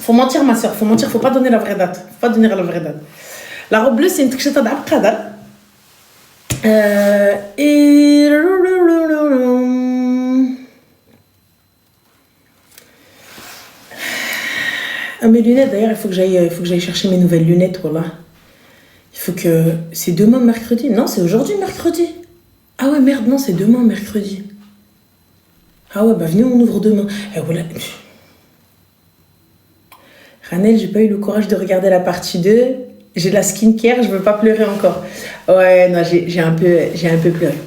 Faut mentir, ma soeur, faut mentir, faut pas donner la vraie date. Faut pas donner la vraie date. La robe bleue, c'est une tchata d'Abqadar. Et. Ah, mes lunettes, d'ailleurs, il faut que j'aille chercher mes nouvelles lunettes, voilà. Il faut que. C'est demain, mercredi. Non, c'est aujourd'hui, mercredi. Ah ouais, merde, non, c'est demain, mercredi. Ah ouais, bah venez, on ouvre demain. Voilà. Ranel, j'ai pas eu le courage de regarder la partie 2. J'ai de la skincare, je veux pas pleurer encore. Ouais, non, j'ai un peu pleuré.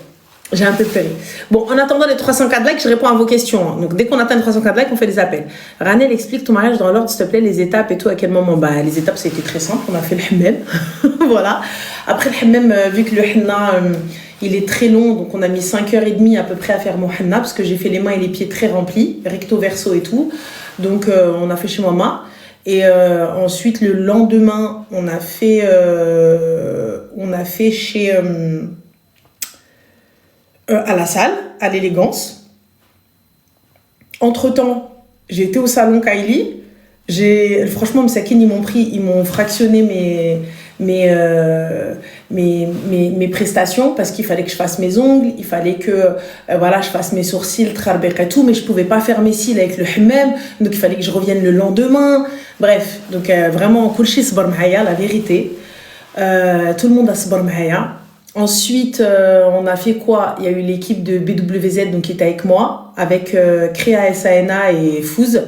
J'ai un peu pleuré. Bon, en attendant les 304 likes, je réponds à vos questions. Donc, dès qu'on atteint les 304 likes, on fait des appels. Ranel, explique ton mariage dans l'ordre, s'il te plaît, les étapes et tout, à quel moment. Bah, les étapes, ça a été très simple. On a fait le hammam. Voilà. Après le hammam, vu que le henna, il est très long, donc on a mis 5h30 à peu près à faire mon henna, parce que j'ai fait les mains et les pieds très remplis, recto, verso et tout. Donc, on a fait chez maman. Et ensuite, le lendemain, on a fait chez... à la salle, à l'élégance. Entre-temps, j'ai été au salon Kylie. Franchement, Msakin, ils m'ont fractionné mes prestations parce qu'il fallait que je fasse mes ongles, il fallait que je fasse mes sourcils, trarbek et tout, mais je pouvais pas faire mes cils avec le hammam, donc il fallait que je revienne le lendemain. Bref, donc vraiment, kulchi sbar mahaya, la vérité. Tout le monde a sbar mahaya. Ensuite, on a fait quoi? Il y a eu l'équipe de BWZ donc, qui était avec moi, avec Créa SANA et Fouz.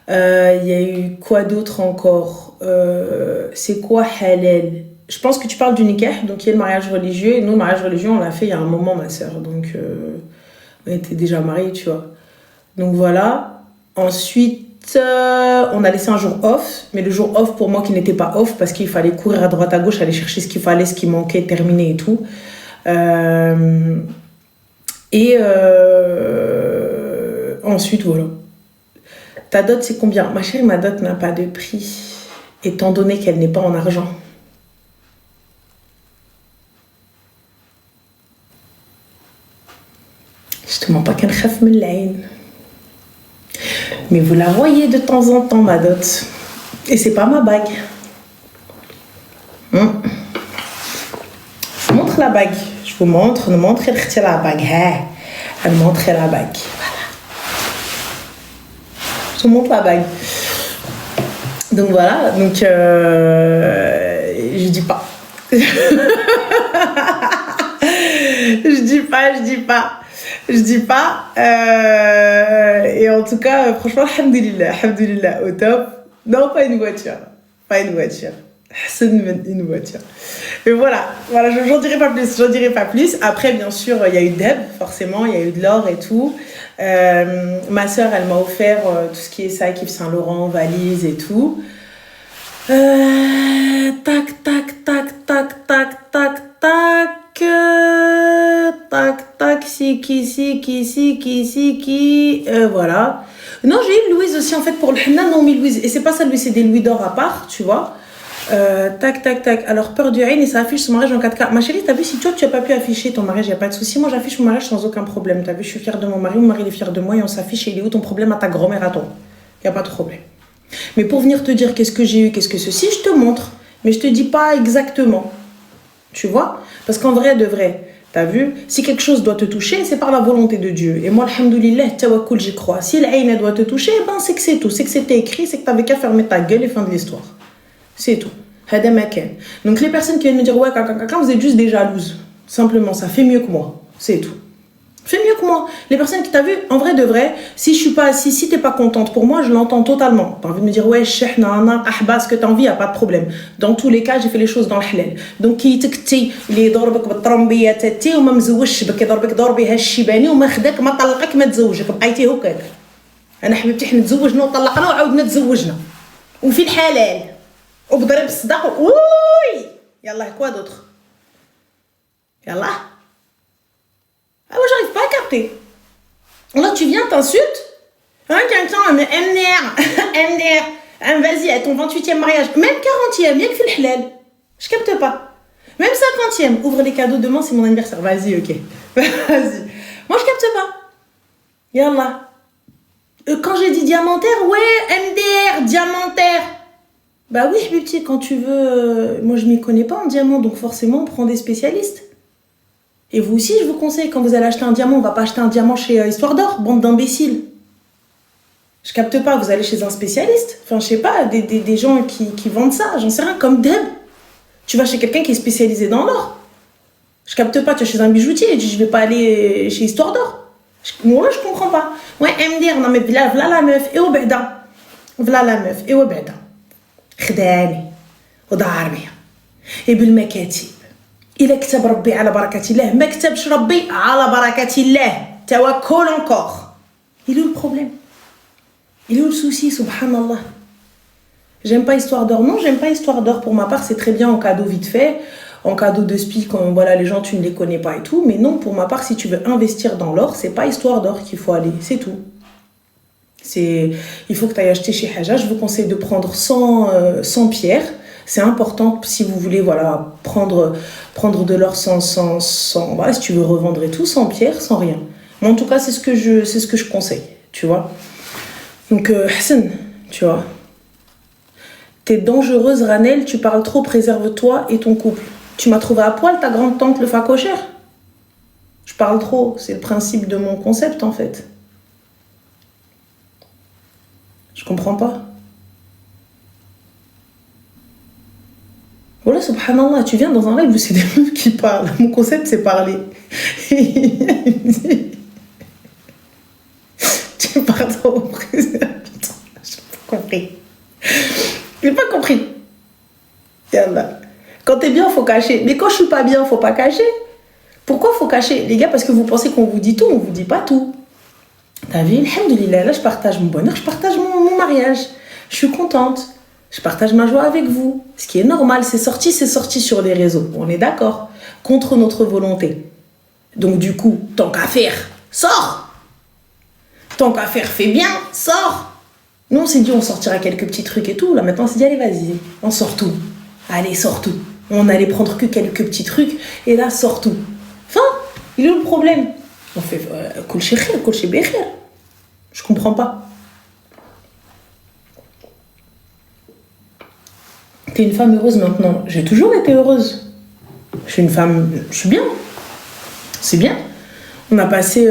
Il y a eu quoi d'autre encore? C'est quoi halal? Je pense que tu parles du nikah, donc il y a le mariage religieux. Et nous, le mariage religieux, on l'a fait il y a un moment, ma sœur. Donc, on était déjà mariés, tu vois. Donc voilà. Ensuite, on a laissé un jour off, mais le jour off pour moi qui n'était pas off parce qu'il fallait courir à droite à gauche, aller chercher ce qu'il fallait, ce qui manquait, terminer et tout. Ensuite, voilà. Ta dot, c'est combien? Ma chérie, ma dot n'a pas de prix, étant donné qu'elle n'est pas en argent. Je te mens pas qu'elle khaf min l'ayn. Mais vous la voyez de temps en temps, ma dot. Et c'est pas ma bague. Je vous montre la bague. Je vous montre. Ne montrez la bague. Elle montre la bague. Voilà. Je vous montre la bague. Donc voilà. Donc, je dis pas. Je dis pas. Et en tout cas, franchement, alhamdoulilah, au top. Non, pas une voiture. C'est une voiture. Mais voilà, j'en dirai pas plus. Après, bien sûr, il y a eu Deb, forcément, il y a eu de l'or et tout. Ma sœur, elle m'a offert tout ce qui est sac Yves Saint Laurent, valise et tout. Tac, si, voilà. Non, j'ai eu Louise aussi, en fait, pour le henna, non, mais Louise, et c'est pas ça, Louise, c'est des louis d'or à part, tu vois. Tac. Alors, peur du haine, et ça affiche son mariage en 4K. Ma chérie, t'as vu, si toi, tu as pas pu afficher ton mariage, y a pas de souci. Moi, j'affiche mon mariage sans aucun problème. T'as vu, je suis fière de mon mari il est fier de moi, et on s'affiche, et il est où ton problème à ta grand-mère, à toi? Y a pas de problème. Mais pour venir te dire qu'est-ce que j'ai eu, qu'est-ce que ceci, je te montre. Mais je te dis pas exactement. Tu vois? Parce qu'en vrai, de vrai, t'as vu? Si quelque chose doit te toucher, c'est par la volonté de Dieu. Et moi, alhamdoulilah, tawakkul, j'y crois. Si l'aïna doit te toucher, ben c'est que c'est tout. C'est que c'était écrit, c'est que t'avais qu'à fermer ta gueule et fin de l'histoire. C'est tout. Hada makan. Donc les personnes qui viennent me dire, ouais, vous êtes juste des jalouses. Simplement, ça fait mieux que moi. C'est tout. Fais mieux que moi. Les personnes qui t'as vu, en vrai de vrai, si je suis pas assis, si t'es pas contente pour moi, je l'entends totalement. T'as envie de me dire, ouais, cheh, nana, ahba, ce que t'as envie, y a pas de problème. Dans tous les cas, j'ai fait les choses dans le halal. Donc, qui تكتي اللي يضربك بالطرمبيه تاتي وما مزوجش بك يضربك ضربي هالشيباني وما خداك ما طلقك ما تزوجك بقيتي هكاك. انا حبيبتي حنا تزوجنا وطلقنا وعاودنا تزوجنا. وفي الحلال. وبضرب الصداق وي يلا كوا d'autre. يلا. Ah, moi, j'arrive pas à capter. Là, tu viens, t'insultes. Hein, quelqu'un, MDR. Vas-y, à ton 28e mariage. Même 40e, bien que fil halal. Je capte pas. Même 50e. Ouvre les cadeaux demain, c'est mon anniversaire. Vas-y, ok. Vas-y. Moi, je capte pas. Yallah. Quand j'ai dit diamantaire, ouais, MDR, diamantaire. Bah oui, petit, quand tu veux... moi, je m'y connais pas en diamant, donc forcément, on prend des spécialistes. Et vous aussi, je vous conseille, quand vous allez acheter un diamant, on va pas acheter un diamant chez Histoire d'Or, bande d'imbéciles. Je capte pas, vous allez chez un spécialiste. Enfin, je sais pas, des gens qui vendent ça, j'en sais rien, comme Deb. Tu vas chez quelqu'un qui est spécialisé dans l'or. Je capte pas, tu vas chez un bijoutier et tu dis, je vais pas aller chez Histoire d'Or. Moi, je comprends pas. Ouais, MDR, non mais v'là la meuf, et au beda. V'là la meuf, et au beda. خدامي ودار بيا بالمكاتب إلا كتب ربي على بركة الله ما كتبش ربي على بركة الله توكل encore. Il est où le problème? Il est où le souci, subhanallah? J'aime pas Histoire d'Or. Non, j'aime pas Histoire d'Or. Pour ma part, c'est très bien en cadeau vite fait, en cadeau de spi, quand voilà, les gens, tu ne les connais pas et tout. Mais non, pour ma part, si tu veux investir dans l'or, c'est pas Histoire d'Or qu'il faut aller. C'est tout. Il faut que tu ailles acheter chez Haja. Je vous conseille de prendre 100 pierres. C'est important si vous voulez voilà, prendre de l'or sans voilà, si tu veux revendre et tout, sans pierres, sans rien. Mais en tout cas, c'est ce que je conseille, tu vois. Donc, Hassan, tu vois. T'es dangereuse, Ranel, tu parles trop, préserve-toi et ton couple. Tu m'as trouvé à poil, ta grande tante, le facochère. Je parle trop, c'est le principe de mon concept, en fait. Je comprends pas. Voilà, subhanallah, tu viens dans un live où c'est des meufs qui parlent. Mon concept, c'est parler. Tu parles trop, préserve-toi. J'ai pas compris. J'ai pas compris. Yallah. Quand t'es bien, faut cacher. Mais quand je suis pas bien, faut pas cacher. Pourquoi faut cacher? Les gars, parce que vous pensez qu'on vous dit tout, on vous dit pas tout. T'as vu, alhamdoulilah, là je partage mon bonheur, je partage mon mariage. Je suis contente. Je partage ma joie avec vous. Ce qui est normal, c'est sorti sur les réseaux. On est d'accord. Contre notre volonté. Donc du coup, tant qu'à faire, sors. Tant qu'à faire, fais bien, sors. Nous, on s'est dit, on sortira quelques petits trucs et tout. Là, maintenant, on s'est dit, allez, vas-y, on sort tout. Allez, sors tout. On allait prendre que quelques petits trucs. Et là, sors tout. Enfin, il est où le problème? On fait, kol chez khir, kol chez bekhir. Je comprends pas. T'es une femme heureuse maintenant. J'ai toujours été heureuse. Je suis une femme, je suis bien. C'est bien. On a passé...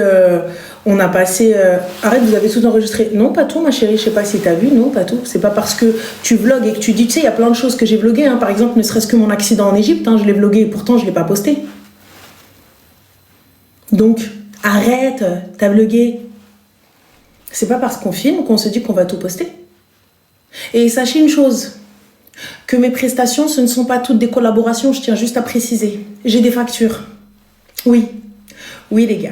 Arrête, vous avez tout enregistré. Non, pas tout, ma chérie, je sais pas si t'as vu. Non, pas tout. C'est pas parce que tu vlogues et que tu dis, tu sais, il y a plein de choses que j'ai vloguées. Hein. Par exemple, ne serait-ce que mon accident en Égypte, hein, je l'ai vlogué et pourtant, je l'ai pas posté. Donc, arrête, t'as vlogué. C'est pas parce qu'on filme qu'on se dit qu'on va tout poster. Et sachez une chose, que mes prestations, ce ne sont pas toutes des collaborations, je tiens juste à préciser. J'ai des factures. Oui, les gars.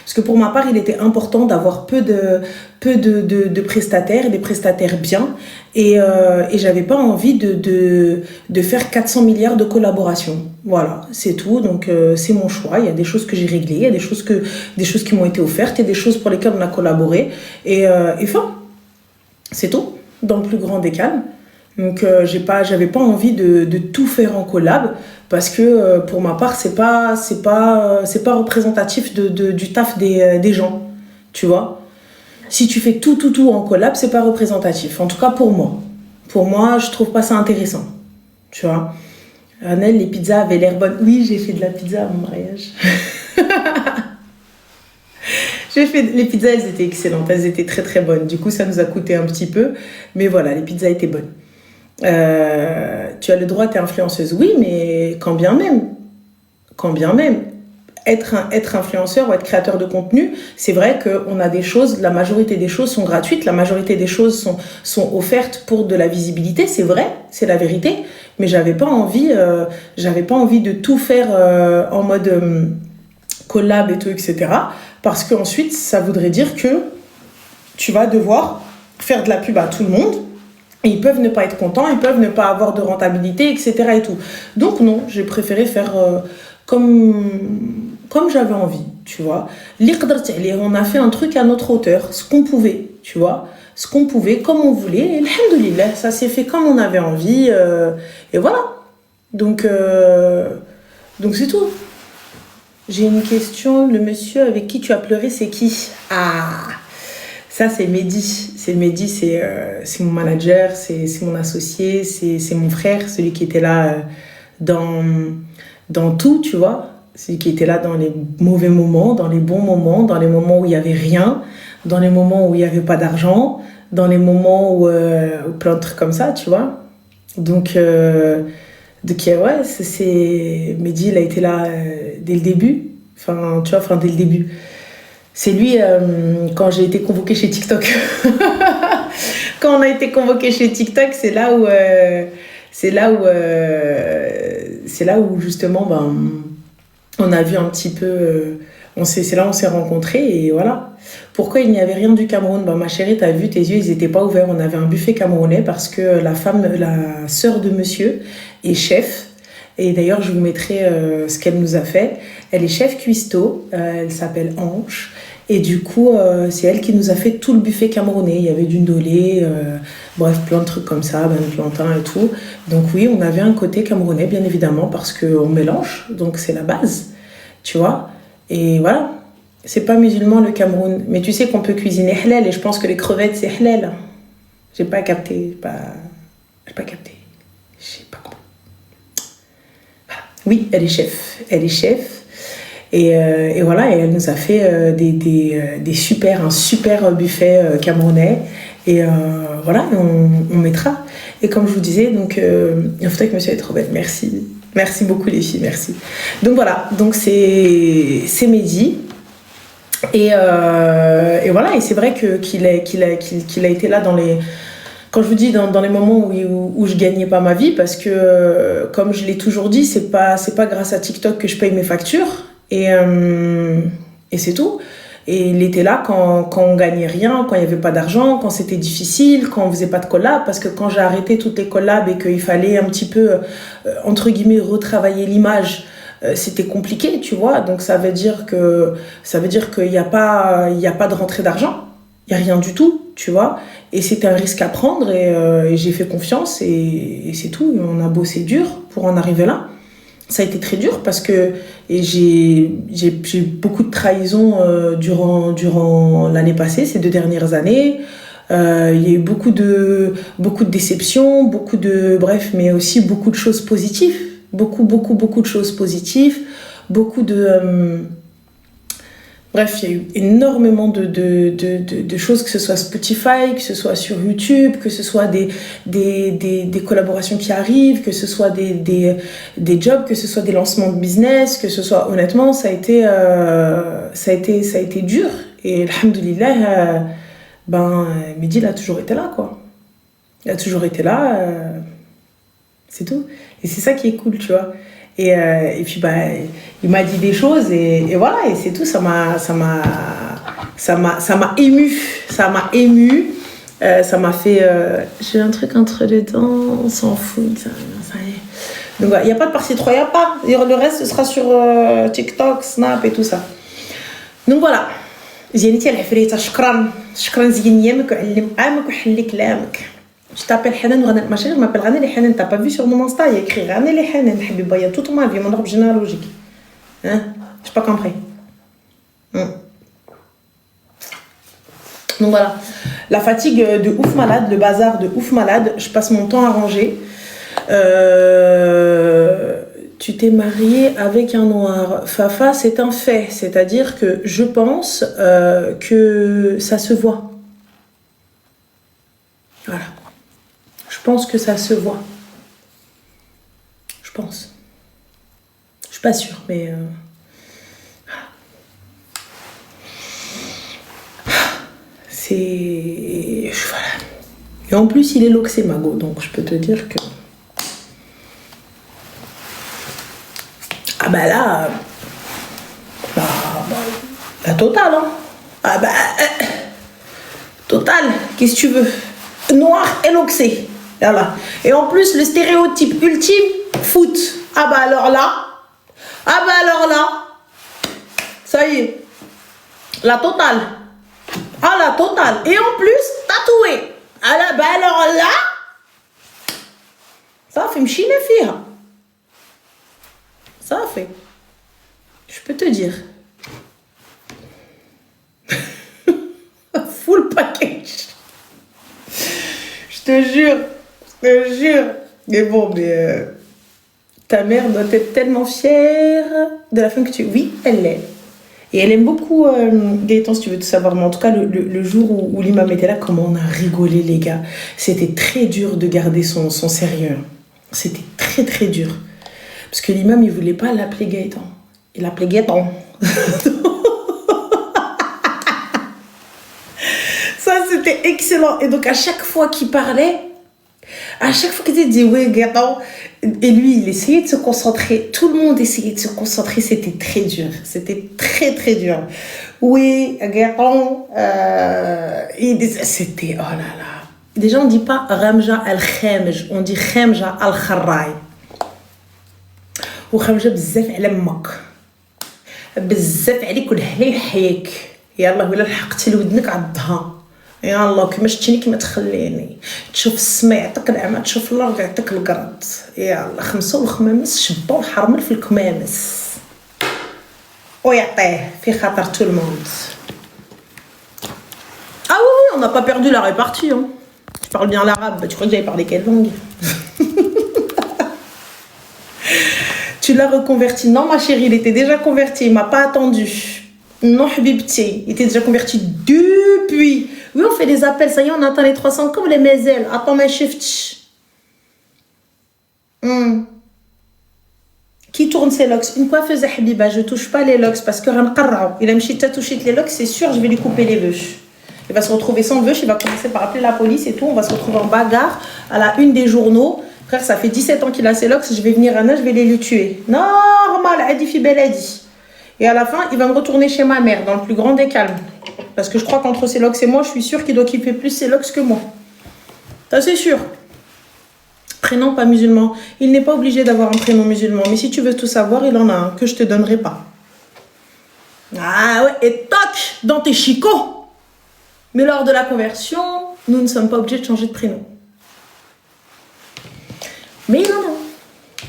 Parce que pour ma part, il était important d'avoir peu de prestataires, et des prestataires bien. Et j'avais pas envie de faire 400 milliards de collaborations. Voilà, c'est tout. Donc, c'est mon choix. Il y a des choses que j'ai réglées, il y a des choses qui m'ont été offertes et des choses pour lesquelles on a collaboré. Et enfin, c'est tout. Dans le plus grand des calmes. Donc, j'avais pas envie de tout faire en collab. Parce que pour ma part, c'est pas représentatif du taf des gens, tu vois. Si tu fais tout en collab, c'est pas représentatif. En tout cas pour moi. Pour moi, je trouve pas ça intéressant, tu vois. Ranel, les pizzas avaient l'air bonnes. Oui, j'ai fait de la pizza à mon mariage. Les pizzas, elles étaient excellentes, elles étaient très très bonnes. Du coup, ça nous a coûté un petit peu, mais voilà, les pizzas étaient bonnes. Tu as le droit, t'es influenceuse, oui, mais quand bien même, être influenceur ou être créateur de contenu, c'est vrai qu'on a des choses, la majorité des choses sont gratuites, la majorité des choses sont offertes pour de la visibilité, c'est vrai, c'est la vérité, mais j'avais pas envie de tout faire en mode collab et tout, etc. Parce qu'ensuite, ça voudrait dire que tu vas devoir faire de la pub à tout le monde. Et ils peuvent ne pas être contents, ils peuvent ne pas avoir de rentabilité, etc. et tout. Donc non, j'ai préféré faire comme j'avais envie, tu vois. On a fait un truc à notre hauteur, ce qu'on pouvait, tu vois. Ce qu'on pouvait, comme on voulait. Et alhamdoulilah, ça s'est fait comme on avait envie. Et voilà. Donc c'est tout. J'ai une question. Le monsieur avec qui tu as pleuré, c'est qui? Ah, Ça, c'est Mehdi. C'est Mehdi, c'est mon manager, c'est mon associé, c'est mon frère, celui qui était là dans, dans tout, tu vois. Celui qui était là dans les mauvais moments, dans les bons moments, dans les moments où il n'y avait rien, dans les moments où il n'y avait pas d'argent, dans les moments où plein de trucs comme ça, tu vois. Donc ouais, Mehdi, il a été là dès le début. Enfin, tu vois, dès le début. C'est lui, quand j'ai été convoquée chez TikTok. Quand on a été convoqué chez TikTok, c'est là où justement, on a vu un petit peu, c'est là où on s'est rencontrés et voilà. Pourquoi il n'y avait rien du Cameroun? Ma chérie, t'as vu, tes yeux, ils n'étaient pas ouverts. On avait un buffet camerounais parce que la sœur de monsieur est chef. Et d'ailleurs, je vous mettrai ce qu'elle nous a fait. Elle est chef cuistot, elle s'appelle Ange. Et du coup, c'est elle qui nous a fait tout le buffet camerounais. Il y avait du ndolé, bref, plein de trucs comme ça, ben, plantain et tout. Donc oui, on avait un côté camerounais, bien évidemment, parce qu'on mélange, donc c'est la base, tu vois. Et voilà, c'est pas musulman le Cameroun. Mais tu sais qu'on peut cuisiner halal, et je pense que les crevettes, c'est halal. J'ai pas capté, j'ai pas capté. J'ai pas compris. Oui, elle est chef. Et voilà, et elle nous a fait un super buffet camerounais. Et voilà, on mettra. Et comme je vous disais, donc, il faudrait que monsieur est trop belle. Merci. Merci beaucoup les filles, merci. Donc voilà, donc c'est Mehdi. Et voilà, et c'est vrai qu'il a été là dans les... Quand je vous dis dans les moments où je gagnais pas ma vie, parce que comme je l'ai toujours dit, c'est pas grâce à TikTok que je paye mes factures. Et c'est tout. Et il était là quand on gagnait rien, quand il n'y avait pas d'argent, quand c'était difficile, quand on faisait pas de collab. Parce que quand j'ai arrêté toutes les collabs et qu'il fallait un petit peu, entre guillemets, retravailler l'image, c'était compliqué, tu vois. Donc ça veut dire qu'il n'y a pas de rentrée d'argent. Il n'y a rien du tout, tu vois. Et c'était un risque à prendre et j'ai fait confiance et c'est tout. On a bossé dur pour en arriver là. Ça a été très dur parce que j'ai eu beaucoup de trahisons durant l'année passée, ces 2 dernières années. Il y a eu beaucoup de déceptions, bref, mais aussi beaucoup de choses positives. Beaucoup de choses positives. Bref, il y a eu énormément de choses, que ce soit Spotify, que ce soit sur YouTube, que ce soit des collaborations qui arrivent, que ce soit des jobs, que ce soit des lancements de business, que ce soit... Honnêtement, ça a été dur. Et alhamdoulilah, Mehdi, il a toujours été là, quoi. Il a toujours été là, c'est tout. Et c'est ça qui est cool, tu vois. Et puis il m'a dit des choses et voilà, et c'est tout. Ça m'a ému, ça m'a fait j'ai un truc entre les dents, on s'en fout, ça y est. Donc il n'y a pas de partie 3, il n'y a pas. Le reste ce sera sur TikTok, Snap et tout ça. Donc voilà. زينتي العفريته شكرا زين يامك وعلم قامك وحلي كلامك. Je t'appelle Hanan Ghanem. Ma chérie, je m'appelle Hanan et Hanan. T'as pas vu sur mon Insta, il y a écrit Hanan et Hanan. Habiba, il y a toute ma vie, mon arbre généalogique. Hein? J'ai pas compris. Donc voilà. La fatigue de ouf malade, le bazar de ouf malade, je passe mon temps à ranger. Tu t'es mariée avec un noir. Fafa, c'est un fait. C'est-à-dire que je pense que ça se voit. Voilà. Je pense que ça se voit. Je pense. Je suis pas sûre, mais... C'est... Voilà. Et en plus, il est loxé, Mago. Donc, je peux te dire que... Ah bah là... la totale, hein. Ah bah... totale, qu'est-ce que tu veux? Noir et loxé. Voilà. Et en plus, le stéréotype ultime, foot. Ah bah alors là, ça y est, la totale. Ah la totale. Et en plus, tatoué. Ah là, bah alors là, ça fait mchine fille. Ça fait. Je peux te dire. Full paquet. Je te jure. Je te jure. Mais bon, ta mère doit être tellement fière de la femme que tu es. Oui, elle l'est. Et elle aime beaucoup Gaëtan, si tu veux tout savoir. Mais en tout cas, le jour où l'imam était là, comment on a rigolé, les gars. C'était très dur de garder son sérieux. C'était très, très dur. Parce que l'imam, il voulait pas l'appeler Gaëtan. Il l'appelait Gaëtan. Ça, c'était excellent. Et donc, à chaque fois qu'il parlait, à chaque fois qu'il disait oui, Gaëtan, et lui, il essayait de se concentrer. Tout le monde essayait de se concentrer. C'était très dur. C'était très, très dur. Oui, Gaëtan. C'était, oh là là. Déjà, on ne dit pas Ramja al-Khamj. On dit Khamja al-Kharrai. Ou Khamja bzaf ala mak. Bzaf عليك ولهلا يحييك. يلا ولا لحقتي لودنك عضها. يا الله كيما شتيني كيما تخليني تشوف السما يعطيك العمى تشوف الارض يعطيك القرد يا الله خمسه والخمامس شبه وحرمل في الكمامس ويعطيه في خاطر tout le monde. Ah oui, on n'a pas perdu la répartie. Hein. Tu parles bien l'arabe, tu crois que j'avais parlé quelle langue? Tu l'as reconverti? Non ma chérie, il était déjà converti, il m'a pas attendu. Non habibti, il était déjà converti depuis. Oui, on fait des appels, ça y est, on atteint les 300 comme les mezels. Attends, ma shift. Qui tourne ses locks? Une coiffeuse Habiba, je touche pas les locks parce que il a me touché les locks, c'est sûr, je vais lui couper les veuches. Il va se retrouver sans veuches, il va commencer par appeler la police et tout, on va se retrouver en bagarre à la une des journaux. Frère, ça fait 17 ans qu'il a ses locks, je vais venir à Anna, je vais les lui tuer. Normal, Adifi Beladi. Et à la fin, il va me retourner chez ma mère, dans le plus grand des calmes. Parce que je crois qu'entre ses locks et moi, je suis sûre qu'il doit kiffer plus ses locks que moi. Ça, c'est sûr. Prénom pas musulman. Il n'est pas obligé d'avoir un prénom musulman. Mais si tu veux tout savoir, il en a un que je te donnerai pas. Ah ouais, et toc, dans tes chicots. Mais lors de la conversion, nous ne sommes pas obligés de changer de prénom. Mais il en a un.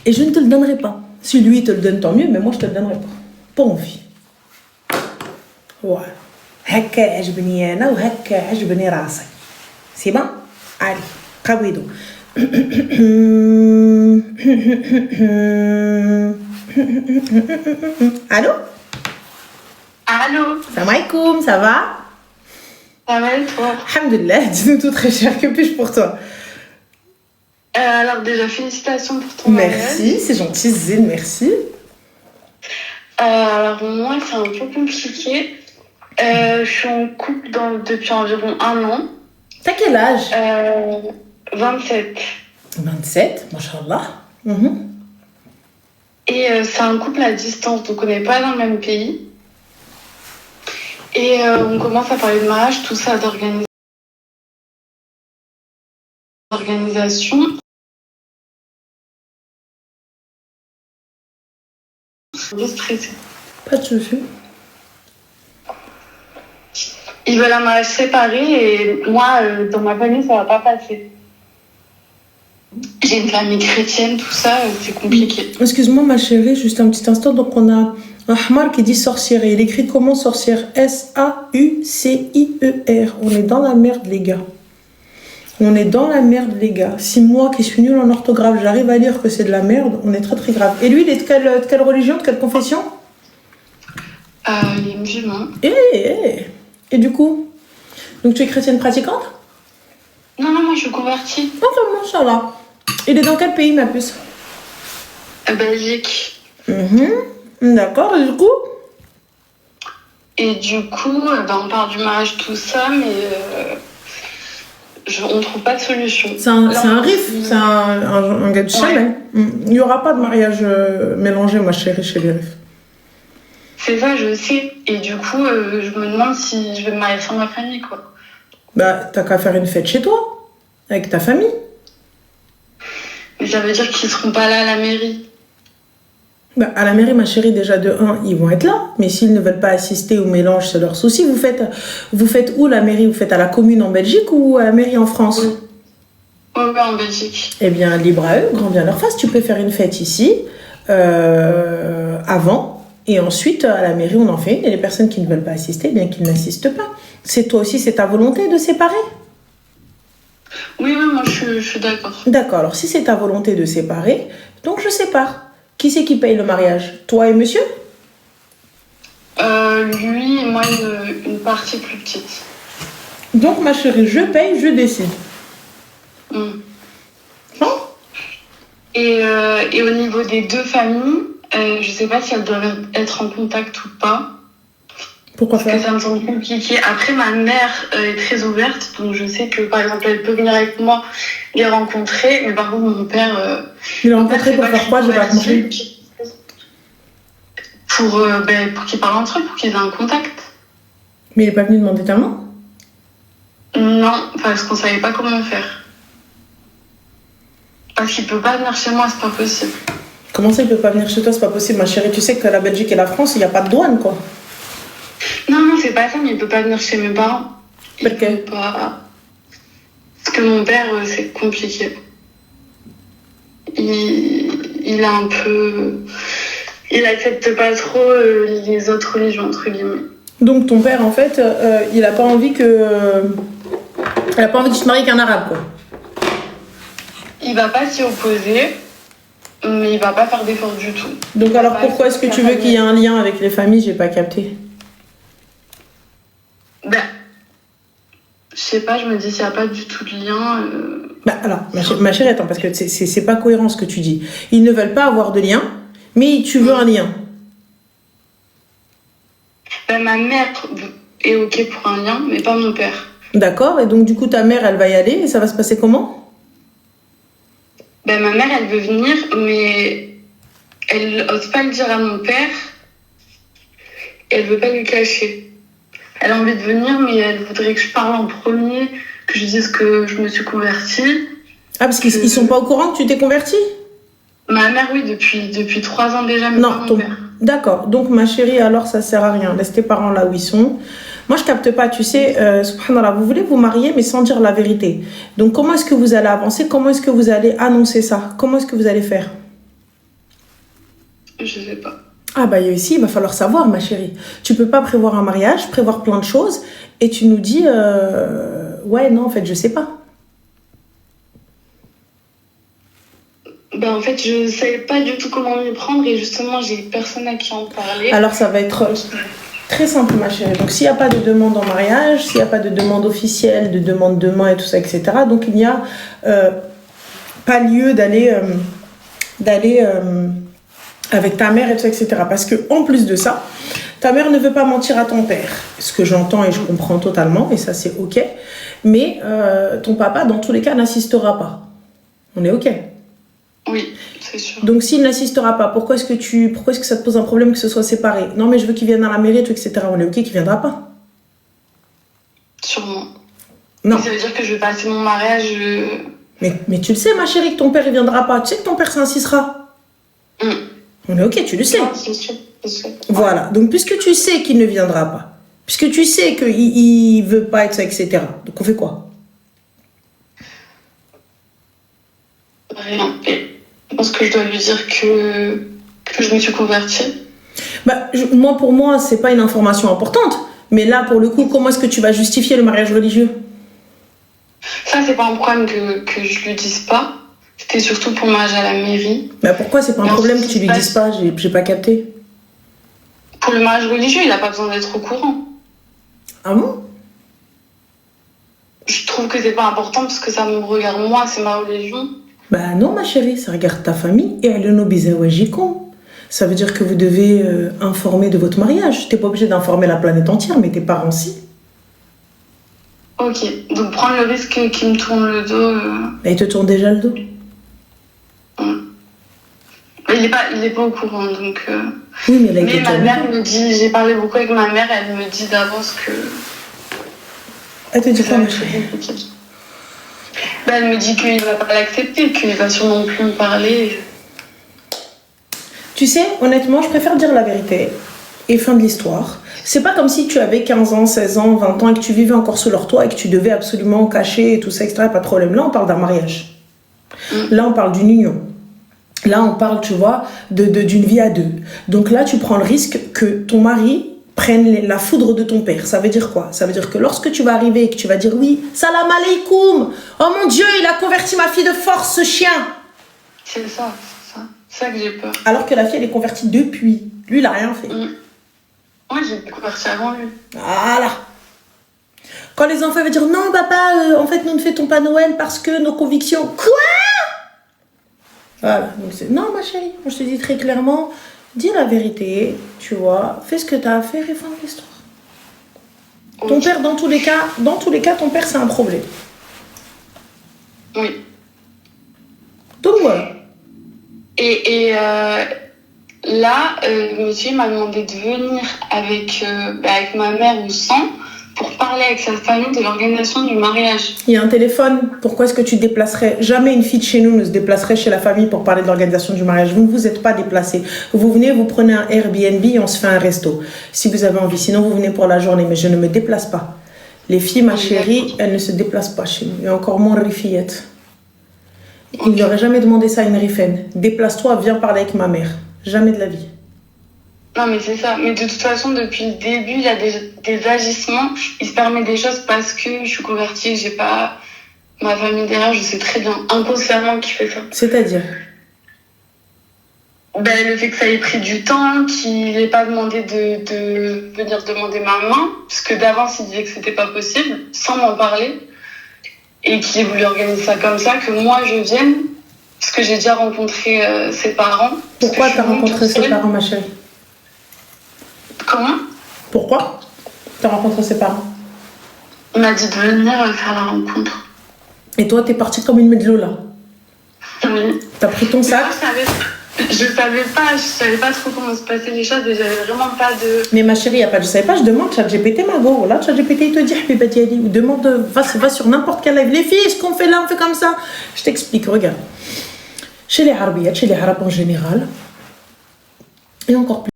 Et je ne te le donnerai pas. Si lui te le donne, tant mieux, mais moi, je te le donnerai pas. Pas envie. Voilà. هكا عجبني انا وهكا عجبني راسي سي بون علي قويدو Allô? Allô? Salam alaikum, ça va? Ça va et toi? Alhamdulillah, dis-nous tout très cher, que puis-je pour toi? Alors déjà, félicitations pour ton mariage. Merci, c'est gentil Zine, merci. Alors moi, c'est un peu compliqué. Je suis en couple depuis environ 1 an. T'as quel âge? 27. 27, mashallah. Et c'est un couple à distance, donc on n'est pas dans le même pays. Et on commence à parler de mariage, tout ça, d'organisation. Un peu stressée. Pas de soucis. Ils veulent un mariage séparé et moi, dans ma famille, ça va pas passer. J'ai une famille chrétienne, tout ça, c'est compliqué. Excuse-moi ma chérie, juste un petit instant. Donc on a un Ahmar qui dit sorcière. Et il écrit comment sorcière? S-A-U-C-I-E-R. On est dans la merde les gars. On est dans la merde les gars. Si moi qui suis nulle en orthographe, j'arrive à lire que c'est de la merde, on est très très grave. Et lui, il est de quelle religion, de quelle confession? Il est musulman. Et du coup? Donc tu es chrétienne pratiquante? Non, moi je suis convertie. Enfin, machallah. Il est dans quel pays ma puce? Belgique. D'accord, et du coup? Et du coup, on parle du mariage, tout ça, mais on trouve pas de solution. C'est un riff, c'est un gars de chalet. Il n'y aura pas de mariage mélangé, ma chérie, chez les riffs. C'est ça, je sais. Et du coup, je me demande si je vais me marier sans ma famille, quoi. Bah, t'as qu'à faire une fête chez toi, avec ta famille. Mais ça veut dire qu'ils seront pas là à la mairie. Bah, à la mairie, ma chérie, déjà de 1, ils vont être là. Mais s'ils ne veulent pas assister au mélange, c'est leur souci. Vous faites où la mairie? Vous faites à la commune en Belgique ou à la mairie en France? Oui, en Belgique. Eh bien, libre à eux, grand bien leur face. Tu peux faire une fête ici, avant. Et ensuite, à la mairie, on en fait une. Et les personnes qui ne veulent pas assister, eh bien qu'ils n'assistent pas. C'est toi aussi, c'est ta volonté de séparer? Oui, moi je je suis d'accord. D'accord, alors si c'est ta volonté de séparer, donc je sépare. Qui c'est qui paye le mariage? Toi et monsieur? Lui et moi, une partie plus petite. Donc ma chérie, je paye, je décide. Non? Et au niveau des deux familles, je sais pas si elles doivent être en contact ou pas. Pourquoi Parce faire? que ça me semble compliqué. Après, ma mère est très ouverte, donc je sais que, par exemple, elle peut venir avec moi les rencontrer. Mais par contre, mon père... Il a rencontré pour faire quoi? J'ai pas compris. Pour qu'ils parlent entre eux, pour qu'ils aient un contact. Mais il est pas venu demander ta main? Non, parce qu'on savait pas comment faire. Parce qu'il peut pas venir chez moi, c'est pas possible. Comment ça, il peut pas venir chez toi? C'est pas possible, ma chérie. Tu sais que la Belgique et la France, il n'y a pas de douane, quoi. Non, c'est pas ça, mais il peut pas venir chez mes parents. Il Pourquoi? peut pas... Parce que mon père, c'est compliqué. Il a un peu... Il accepte pas trop les autres religions, entre guillemets. Donc ton père, en fait, il a pas envie que... il a pas envie que tu te maries avec un arabe, quoi. Il va pas s'y opposer, mais il va pas faire d'efforts du tout. Donc alors pourquoi est-ce que tu veux qu'il y ait un lien avec les familles? J'ai pas capté. Ben, je sais pas, je me dis s'il n'y a pas du tout de lien... Bah alors, ma chérie, attends, parce que c'est pas cohérent ce que tu dis. Ils ne veulent pas avoir de lien, mais tu veux un lien. Ben, ma mère est ok pour un lien, mais pas mon père. D'accord, et donc du coup ta mère, elle va y aller, et ça va se passer comment? Ben, ma mère, elle veut venir, mais elle ose pas le dire à mon père. Elle veut pas lui cacher. Elle a envie de venir, mais elle voudrait que je parle en premier, que je dise que je me suis convertie. Ah, parce qu'ils sont pas au courant que tu t'es convertie? Ma mère, oui, depuis 3 ans déjà, mais Non, pas mon père. D'accord, donc ma chérie, alors ça sert à rien. Laisse tes parents là où ils sont. Moi, je capte pas, tu sais, subhanallah, vous voulez vous marier, mais sans dire la vérité. Donc, comment est-ce que vous allez avancer? Comment est-ce que vous allez annoncer ça? Comment est-ce que vous allez faire? Je sais pas. Ah bah ici, il va falloir savoir, ma chérie. Tu peux pas prévoir un mariage, prévoir plein de choses, et tu nous dis, ouais, non, en fait, je sais pas. Ben, en fait, je savais pas du tout comment m'y prendre, et justement, j'ai personne à qui en parler. Alors, ça va être très simple, ma chérie. Donc, s'il n'y a pas de demande en mariage, s'il n'y a pas de demande officielle, de demande de main et tout ça, etc., donc il n'y a pas lieu d'aller avec ta mère et tout ça, etc. Parce que en plus de ça, ta mère ne veut pas mentir à ton père. Ce que j'entends et je comprends totalement, et ça c'est ok. Mais ton papa, dans tous les cas, n'assistera pas. On est ok. Oui, c'est sûr. Donc s'il n'assistera pas, pourquoi est-ce que ça te pose un problème que ce soit séparé? Non mais je veux qu'il vienne à la mairie, tout, etc. On est ok qu'il viendra pas. Sûrement. Non. Mais ça veut dire que je vais passer mon mariage... Mais tu le sais, ma chérie, que ton père il viendra pas. Tu sais que ton père s'insistera. On est ok, tu le sais. Non, c'est sûr, c'est sûr. Voilà, donc puisque tu sais qu'il ne viendra pas, puisque tu sais qu'il ne veut pas être ça, etc. Donc on fait quoi? Rien. Je pense que je dois lui dire que je me suis convertie. Moi, pour moi, c'est pas une information importante. Mais là, pour le coup, comment est-ce que tu vas justifier le mariage religieux? Ça, c'est pas un problème que je lui dise pas. C'était surtout pour le mariage à la mairie. Pourquoi c'est pas un problème que tu lui dises pas? J'ai pas capté. Pour le mariage religieux, il a pas besoin d'être au courant. Ah bon? Je trouve que c'est pas important parce que ça me regarde moi, c'est ma religion. Non, ma chérie, ça regarde ta famille. Et ça veut dire que vous devez informer de votre mariage. T'es pas obligé d'informer la planète entière, mais tes parents si. Ok, donc prendre le risque qu'il me tourne le dos... Il te tourne déjà le dos. Mais il est pas au courant, donc... Oui, mais là, ma mère me dit... J'ai parlé beaucoup avec ma mère, elle me dit d'avance que... Elle te dit quoi, ma chérie? Elle me dit qu'il va pas l'accepter, qu'il va sûrement plus me parler. Tu sais, honnêtement, je préfère dire la vérité. Et fin de l'histoire. C'est pas comme si tu avais 15 ans, 16 ans, 20 ans et que tu vivais encore sous leur toit et que tu devais absolument cacher et tout ça, etc. Pas de problème. Là, on parle d'un mariage. Là, on parle d'une union. Là, on parle, tu vois, d'une vie à deux. Donc là, tu prends le risque que ton mari prennent la foudre de ton père. Ça veut dire quoi? Ça veut dire que lorsque tu vas arriver et que tu vas dire oui, salam alaikum, oh mon Dieu, il a converti ma fille de force, ce chien. C'est ça. C'est ça que j'ai peur. Alors que la fille, elle est convertie depuis. Lui, il a rien fait. Moi, j'ai converti avant lui. Voilà. Quand les enfants vont dire non, papa, en fait, nous ne fêtons pas Noël parce que nos convictions. Quoi? Voilà. Donc, non, ma chérie, je te dis très clairement, dis la vérité, tu vois, fais ce que tu as à faire et fin de l'histoire. Ton père, dans tous les cas, ton père, c'est un problème. Oui. Donc voilà. Et là, le monsieur m'a demandé de venir avec ma mère ou sans pour parler avec sa famille de l'organisation du mariage. Il y a un téléphone. Pourquoi est-ce que tu te déplacerais? Jamais une fille de chez nous ne se déplacerait chez la famille pour parler de l'organisation du mariage. Vous ne vous êtes pas déplacés. Vous venez, vous prenez un Airbnb et on se fait un resto. Si vous avez envie. Sinon, vous venez pour la journée. Mais je ne me déplace pas. Les filles, ma chérie, elles ne se déplacent pas chez nous. Et encore moins les fillettes. Il n'aurait jamais demandé ça à une rifaine. Déplace-toi, viens parler avec ma mère. Jamais de la vie. Non, mais c'est ça. Mais de toute façon, depuis le début, il y a des agissements. Il se permet des choses parce que je suis convertie, j'ai pas ma famille derrière, je sais très bien, inconsciemment, qu'il fait ça. C'est-à-dire? Le fait que ça ait pris du temps, qu'il n'ait pas demandé de venir demander ma main, parce que d'avance, il disait que c'était pas possible, sans m'en parler, et qu'il ait voulu organiser ça comme ça, que moi, je vienne, parce que j'ai déjà rencontré ses parents. Pourquoi tu as rencontré ses parents, ma chérie? Comment? Pourquoi tu as rencontré ses parents? Il m'a dit de venir faire la rencontre. Et toi, t'es partie comme une medloula. Oui. T'as pris ton sac? Je savais pas trop comment se passaient les choses et j'avais vraiment pas de... Mais ma chérie, je savais pas, je demande ChatGPT, ma go. Là, ChatGPT, il te dit, Habibati Ali, ou demande, va sur n'importe quel live. Les filles, ce qu'on fait là, on fait comme ça. Je t'explique, regarde. Chez les Arabiyat, chez les Arabes en général, et encore plus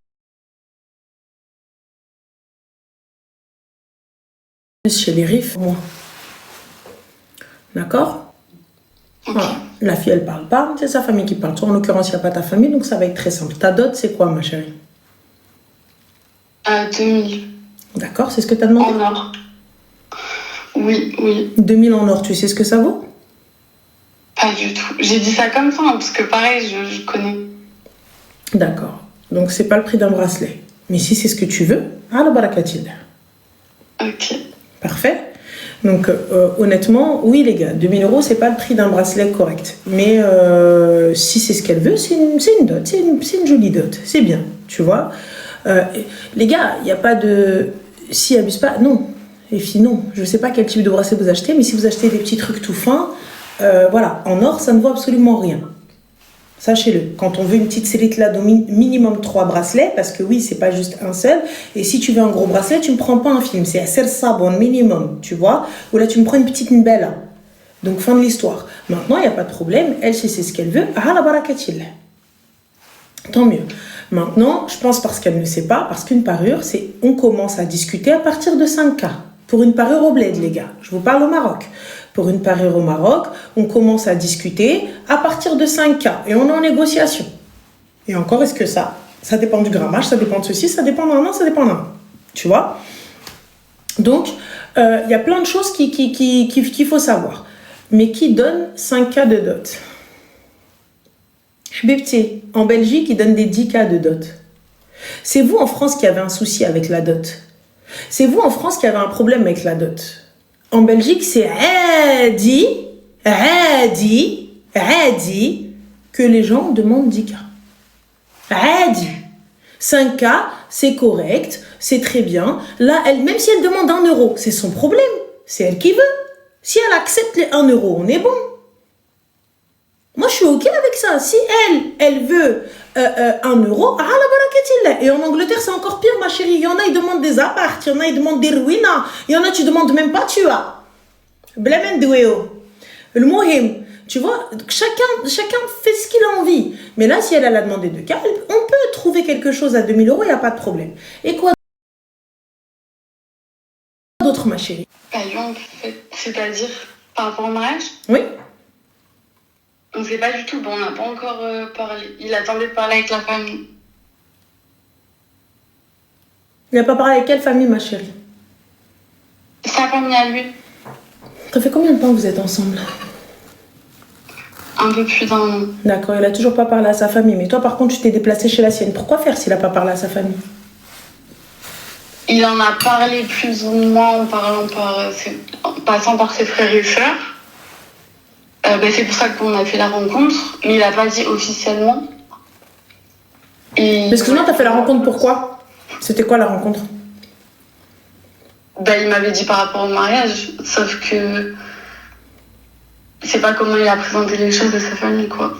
chez les Rifs, moi. D'accord? Voilà. La fille, elle parle pas, c'est sa famille qui parle. Toi, en l'occurrence, il n'y a pas ta famille, donc ça va être très simple. Ta dot, c'est quoi, ma chérie? 2000. D'accord, c'est ce que tu as demandé? En or. Oui. 2000 en or, tu sais ce que ça vaut? Pas du tout. J'ai dit ça comme ça, parce que pareil, je connais. D'accord. Donc, c'est pas le prix d'un bracelet. Mais si c'est ce que tu veux, ala barakatillah. Ok. Parfait. Donc, honnêtement, oui, les gars, 2000 €, c'est pas le prix d'un bracelet correct. Mais si c'est ce qu'elle veut, c'est une dot, c'est une jolie dot. C'est bien, tu vois. Les gars, il n'y a pas de... Si abuse pas, non. Les filles, non. Je sais pas quel type de bracelet vous achetez, mais si vous achetez des petits trucs tout fins, voilà, en or, ça ne vaut absolument rien. Sachez-le, quand on veut une petite sellette là, minimum 3 bracelets, parce que oui, c'est pas juste un seul, et si tu veux un gros bracelet, tu me prends pas un film, c'est assez sabon minimum, tu vois, ou là tu me prends une petite belle. Donc fin de l'histoire. Maintenant, il n'y a pas de problème, elle sait ce qu'elle veut, ah la barakatillah. Tant mieux. Maintenant, je pense parce qu'elle ne sait pas, parce qu'une parure, c'est, on commence à discuter à partir de 5K. Pour une parure au bled, les gars, je vous parle au Maroc. Pour une parure au Maroc, on commence à discuter à partir de 5K et on est en négociation. Et encore, est-ce que ça dépend du grammage, ça dépend de ceci, ça dépend d'un an, ça dépend d'un an. Tu vois? Donc, il y a plein de choses qu'il faut savoir. Mais qui donne 5K de dot? Habibti, en Belgique, ils donnent des 10K de dot. C'est vous en France qui avez un souci avec la dot. C'est vous en France qui avez un problème avec la dot. En Belgique, c'est dit que les gens demandent 10K. Dit. 5K, c'est correct, c'est très bien. Là, même si elle demande 1 €, c'est son problème. C'est elle qui veut. Si elle accepte les 1 €, on est bon. Moi, je suis OK avec ça. Si elle veut 1 €, ah la barakatillah. Et en Angleterre, c'est encore pire, ma chérie. Il y en a, ils demandent des apparts. Il y en a, ils demandent des ruines. Il y en a, tu demandes même pas, tu as. Blamen douéo. Le mohim. Tu vois, chacun fait ce qu'il a envie. Mais là, si elle a demandé 2K, on peut trouver quelque chose à 2000 €, il n'y a pas de problème. Et quoi d'autre, ma chérie? C'est-à-dire, par rapport au mariage? Oui. On ne sait pas du tout, on n'a pas encore parlé. Il attendait de parler avec la famille. Il n'a pas parlé avec quelle famille, ma chérie? Sa famille à lui. Ça fait combien de temps que vous êtes ensemble? Un peu plus d'un an. D'accord, il a toujours pas parlé à sa famille. Mais toi, par contre, tu t'es déplacée chez la sienne. Pourquoi faire s'il a pas parlé à sa famille? Il en a parlé plus ou moins en passant par ses frères et sœurs. C'est pour ça qu'on a fait la rencontre, mais il a pas dit officiellement. Et Excuse-moi, t'as fait la rencontre pourquoi? C'était quoi la rencontre? il m'avait dit par rapport au mariage, sauf que c'est pas comment il a présenté les choses de sa famille, quoi.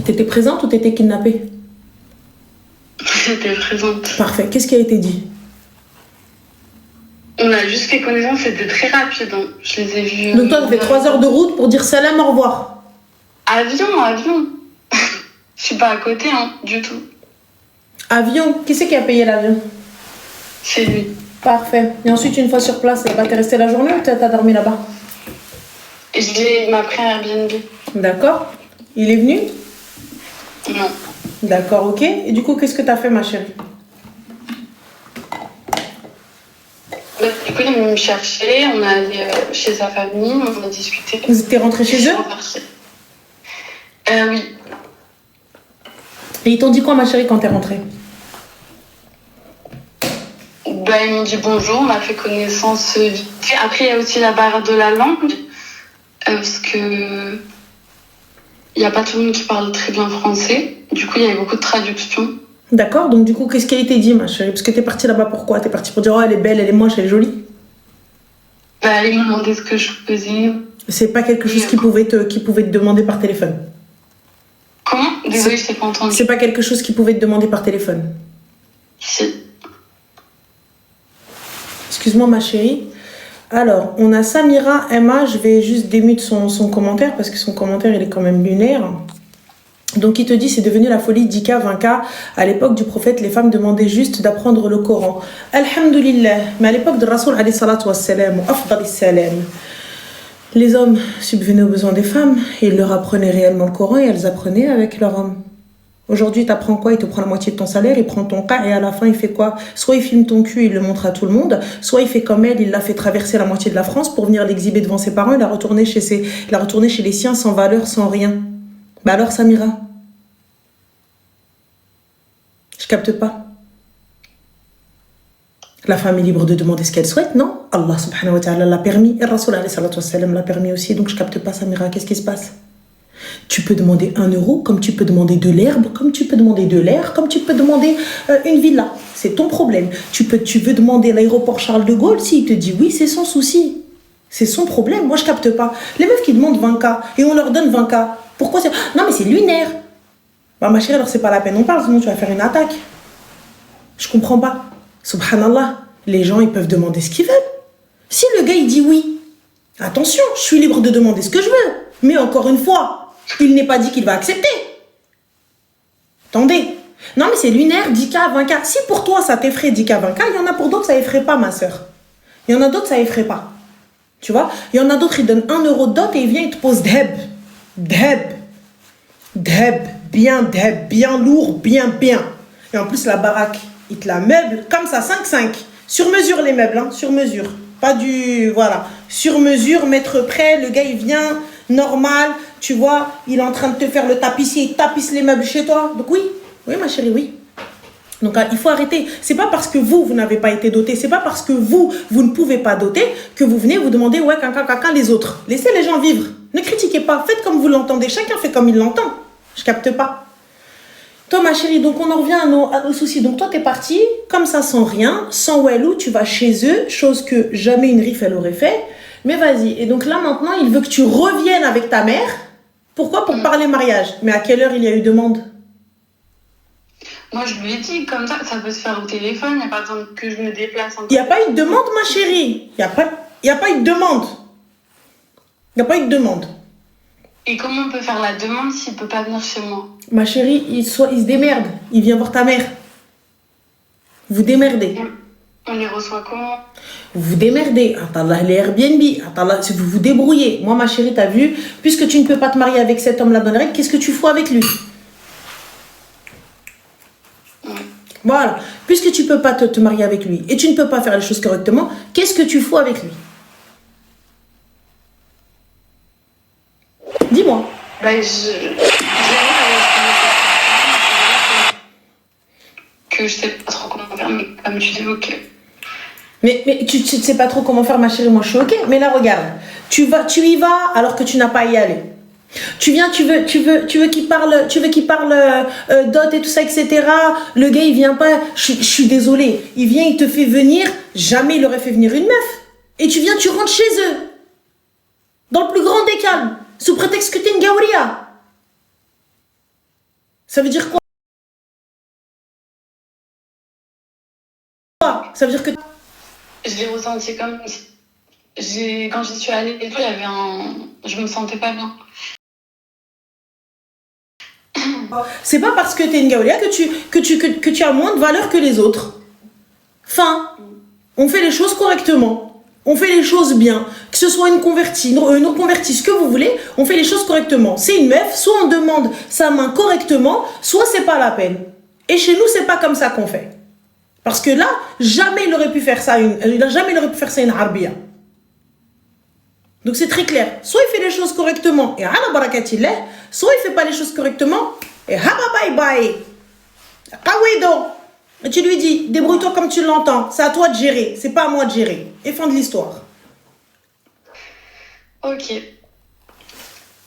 T'étais présente ou t'étais kidnappée? J'étais présente. Parfait. Qu'est-ce qui a été dit? On a juste fait connaissance, c'était très rapide. Hein. Je les ai vus. Donc toi, t'as fait 3 heures de route pour dire salam, au revoir. Avion. Je suis pas à côté, du tout. Avion. Qui c'est qui a payé l'avion? C'est lui. Parfait. Et ensuite, une fois sur place, t'es resté la journée ou t'as dormi là-bas? Il m'a pris un Airbnb. D'accord. Il est venu? Non. D'accord, ok. Et du coup, qu'est-ce que t'as fait, ma chérie? Du coup, il est venu me chercher, on est allé chez sa famille, on a discuté. Vous étiez rentrés chez eux? Oui. Et ils t'ont dit quoi, ma chérie, quand t'es rentrée? Ils m'ont dit bonjour, on a fait connaissance vite fait. Après, il y a aussi la barrière de la langue, parce que il n'y a pas tout le monde qui parle très bien français. Du coup, il y avait beaucoup de traductions. D'accord, donc du coup, qu'est-ce qui a été dit, ma chérie? Parce que t'es partie là-bas pourquoi? T'es partie pour dire, oh, elle est belle, elle est moche, elle est jolie? Ils m'ont demandé ce que je faisais. C'est pas quelque chose qu'ils pouvaient te demander par téléphone? Comment? Désolée, je t'ai pas entendu. C'est pas quelque chose qu'ils pouvaient te demander par téléphone? Si. Excuse-moi, ma chérie. Alors, on a Samira Emma, je vais juste démute son commentaire parce que son commentaire, il est quand même lunaire. Donc, il te dit, c'est devenu la folie 10K, 20K. À l'époque du prophète, les femmes demandaient juste d'apprendre le Coran. Alhamdulillah. Mais à l'époque de Rasoul, alayhi salatu wassalam, ou afdal salam, les hommes subvenaient aux besoins des femmes et ils leur apprenaient réellement le Coran et elles apprenaient avec leur homme. Aujourd'hui, tu apprends quoi? Il te prend la moitié de ton salaire, il prend ton cas et à la fin, il fait quoi? Soit il filme ton cul, il le montre à tout le monde, soit il fait comme elle, il l'a fait traverser la moitié de la France pour venir l'exhiber devant ses parents, il a retourné chez les siens sans valeur, sans rien. Bah alors, Samira? Je capte pas. La femme est libre de demander ce qu'elle souhaite, non? Allah subhanahu wa ta'ala l'a permis, et Rasoul alayhi salatu wassalam l'a permis aussi, donc je capte pas, Samira, qu'est-ce qui se passe? Tu peux demander 1 euro, comme tu peux demander de l'herbe, comme tu peux demander de l'air, comme tu peux demander une villa. C'est ton problème. Tu veux demander l'aéroport Charles de Gaulle, s'il te dit oui, c'est son souci. C'est son problème. Moi, je capte pas. Les meufs qui demandent 20K et on leur donne 20K. Pourquoi c'est... Non, mais c'est lunaire. Bah, ma chérie, alors c'est pas la peine, on parle, sinon tu vas faire une attaque. Je comprends pas. Subhanallah. Les gens, ils peuvent demander ce qu'ils veulent. Si le gars, il dit oui, attention, je suis libre de demander ce que je veux. Mais encore une fois, il n'est pas dit qu'il va accepter. Attendez. Non, mais c'est lunaire, 10K, 20K. Si pour toi, ça t'effraie 10K, 20K, il y en a pour d'autres, ça effraie pas, ma soeur. Il y en a d'autres, ça effraie pas. Tu vois? Il y en a d'autres, ils donnent 1 euro de dot et il vient, il te pose dheb. Dheb, bien lourd, bien. Et en plus, la baraque, il te la meuble comme ça, 5-5. Sur mesure, les meubles, hein, sur mesure. Pas du... Voilà. Sur mesure, mètre près, le gars, il vient... normal, tu vois, il est en train de te faire le tapissier, il tapisse les meubles chez toi. Donc oui, ma chérie, oui. Donc il faut arrêter. C'est pas parce que vous n'avez pas été doté, c'est pas parce que vous ne pouvez pas doter que vous venez vous demander ouais, caca, les autres. Laissez les gens vivre. Ne critiquez pas, faites comme vous l'entendez. Chacun fait comme il l'entend. Je capte pas. Toi, ma chérie, donc on en revient à nos soucis. Donc toi, t'es partie comme ça, sans rien, sans Walou, tu vas chez eux, chose que jamais une rife, elle aurait fait. Mais vas-y. Et donc là, maintenant, il veut que tu reviennes avec ta mère. Pourquoi? Pour parler mariage. Mais à quelle heure il y a eu demande? Moi, je lui ai dit, comme ça peut se faire au téléphone. Il n'y a pas besoin que je me déplace. Il n'y a pas eu de demande, ma chérie. Il n'y a pas eu de demande. Il n'y a pas eu de demande. Et comment on peut faire la demande s'il ne peut pas venir chez moi? Ma chérie, il se démerde. Il vient voir ta mère. Vous démerdez. On les reçoit comment? Vous vous démerdez. Attends, les Airbnb. Attends, si vous vous débrouillez. Moi, ma chérie, t'as vu, puisque tu ne peux pas te marier avec cet homme-là dans les règles, qu'est-ce que tu fous avec lui? Voilà. Puisque tu ne peux pas te marier avec lui et tu ne peux pas faire les choses correctement, qu'est-ce que tu fous avec lui? Dis-moi. Que je sais pas trop comment faire, mais comme tu dis, ok. Mais tu ne sais pas trop comment faire, ma chérie, moi je suis ok. Mais là, regarde, tu y vas alors que tu n'as pas à y aller. Tu viens, tu veux qu'il parle, dot et tout ça, etc. Le gars, il vient pas. Je suis désolée. Il vient, il te fait venir. Jamais il aurait fait venir une meuf. Et tu viens, tu rentres chez eux. Dans le plus grand des calmes. Sous prétexte que t'es une gaouria. Ça veut dire quoi? Ça veut dire que... Je l'ai ressenti comme... Quand j'y suis allée et tout, il y avait je me sentais pas bien. C'est pas parce que t'es une gaoulia que tu as moins de valeur que les autres. Enfin, on fait les choses correctement. On fait les choses bien. Que ce soit une convertie, une non-convertie, ce que vous voulez, on fait les choses correctement. C'est une meuf, soit on demande sa main correctement, soit c'est pas la peine. Et chez nous, c'est pas comme ça qu'on fait. Parce que là, jamais il aurait pu faire ça une arbia. Donc c'est très clair. Soit il fait les choses correctement et ala barakatillah, soit il fait pas les choses correctement et haba bye bye. Kawido. Et tu lui dis, débrouille-toi comme tu l'entends. C'est à toi de gérer, c'est pas à moi de gérer. Et fin de l'histoire. Ok.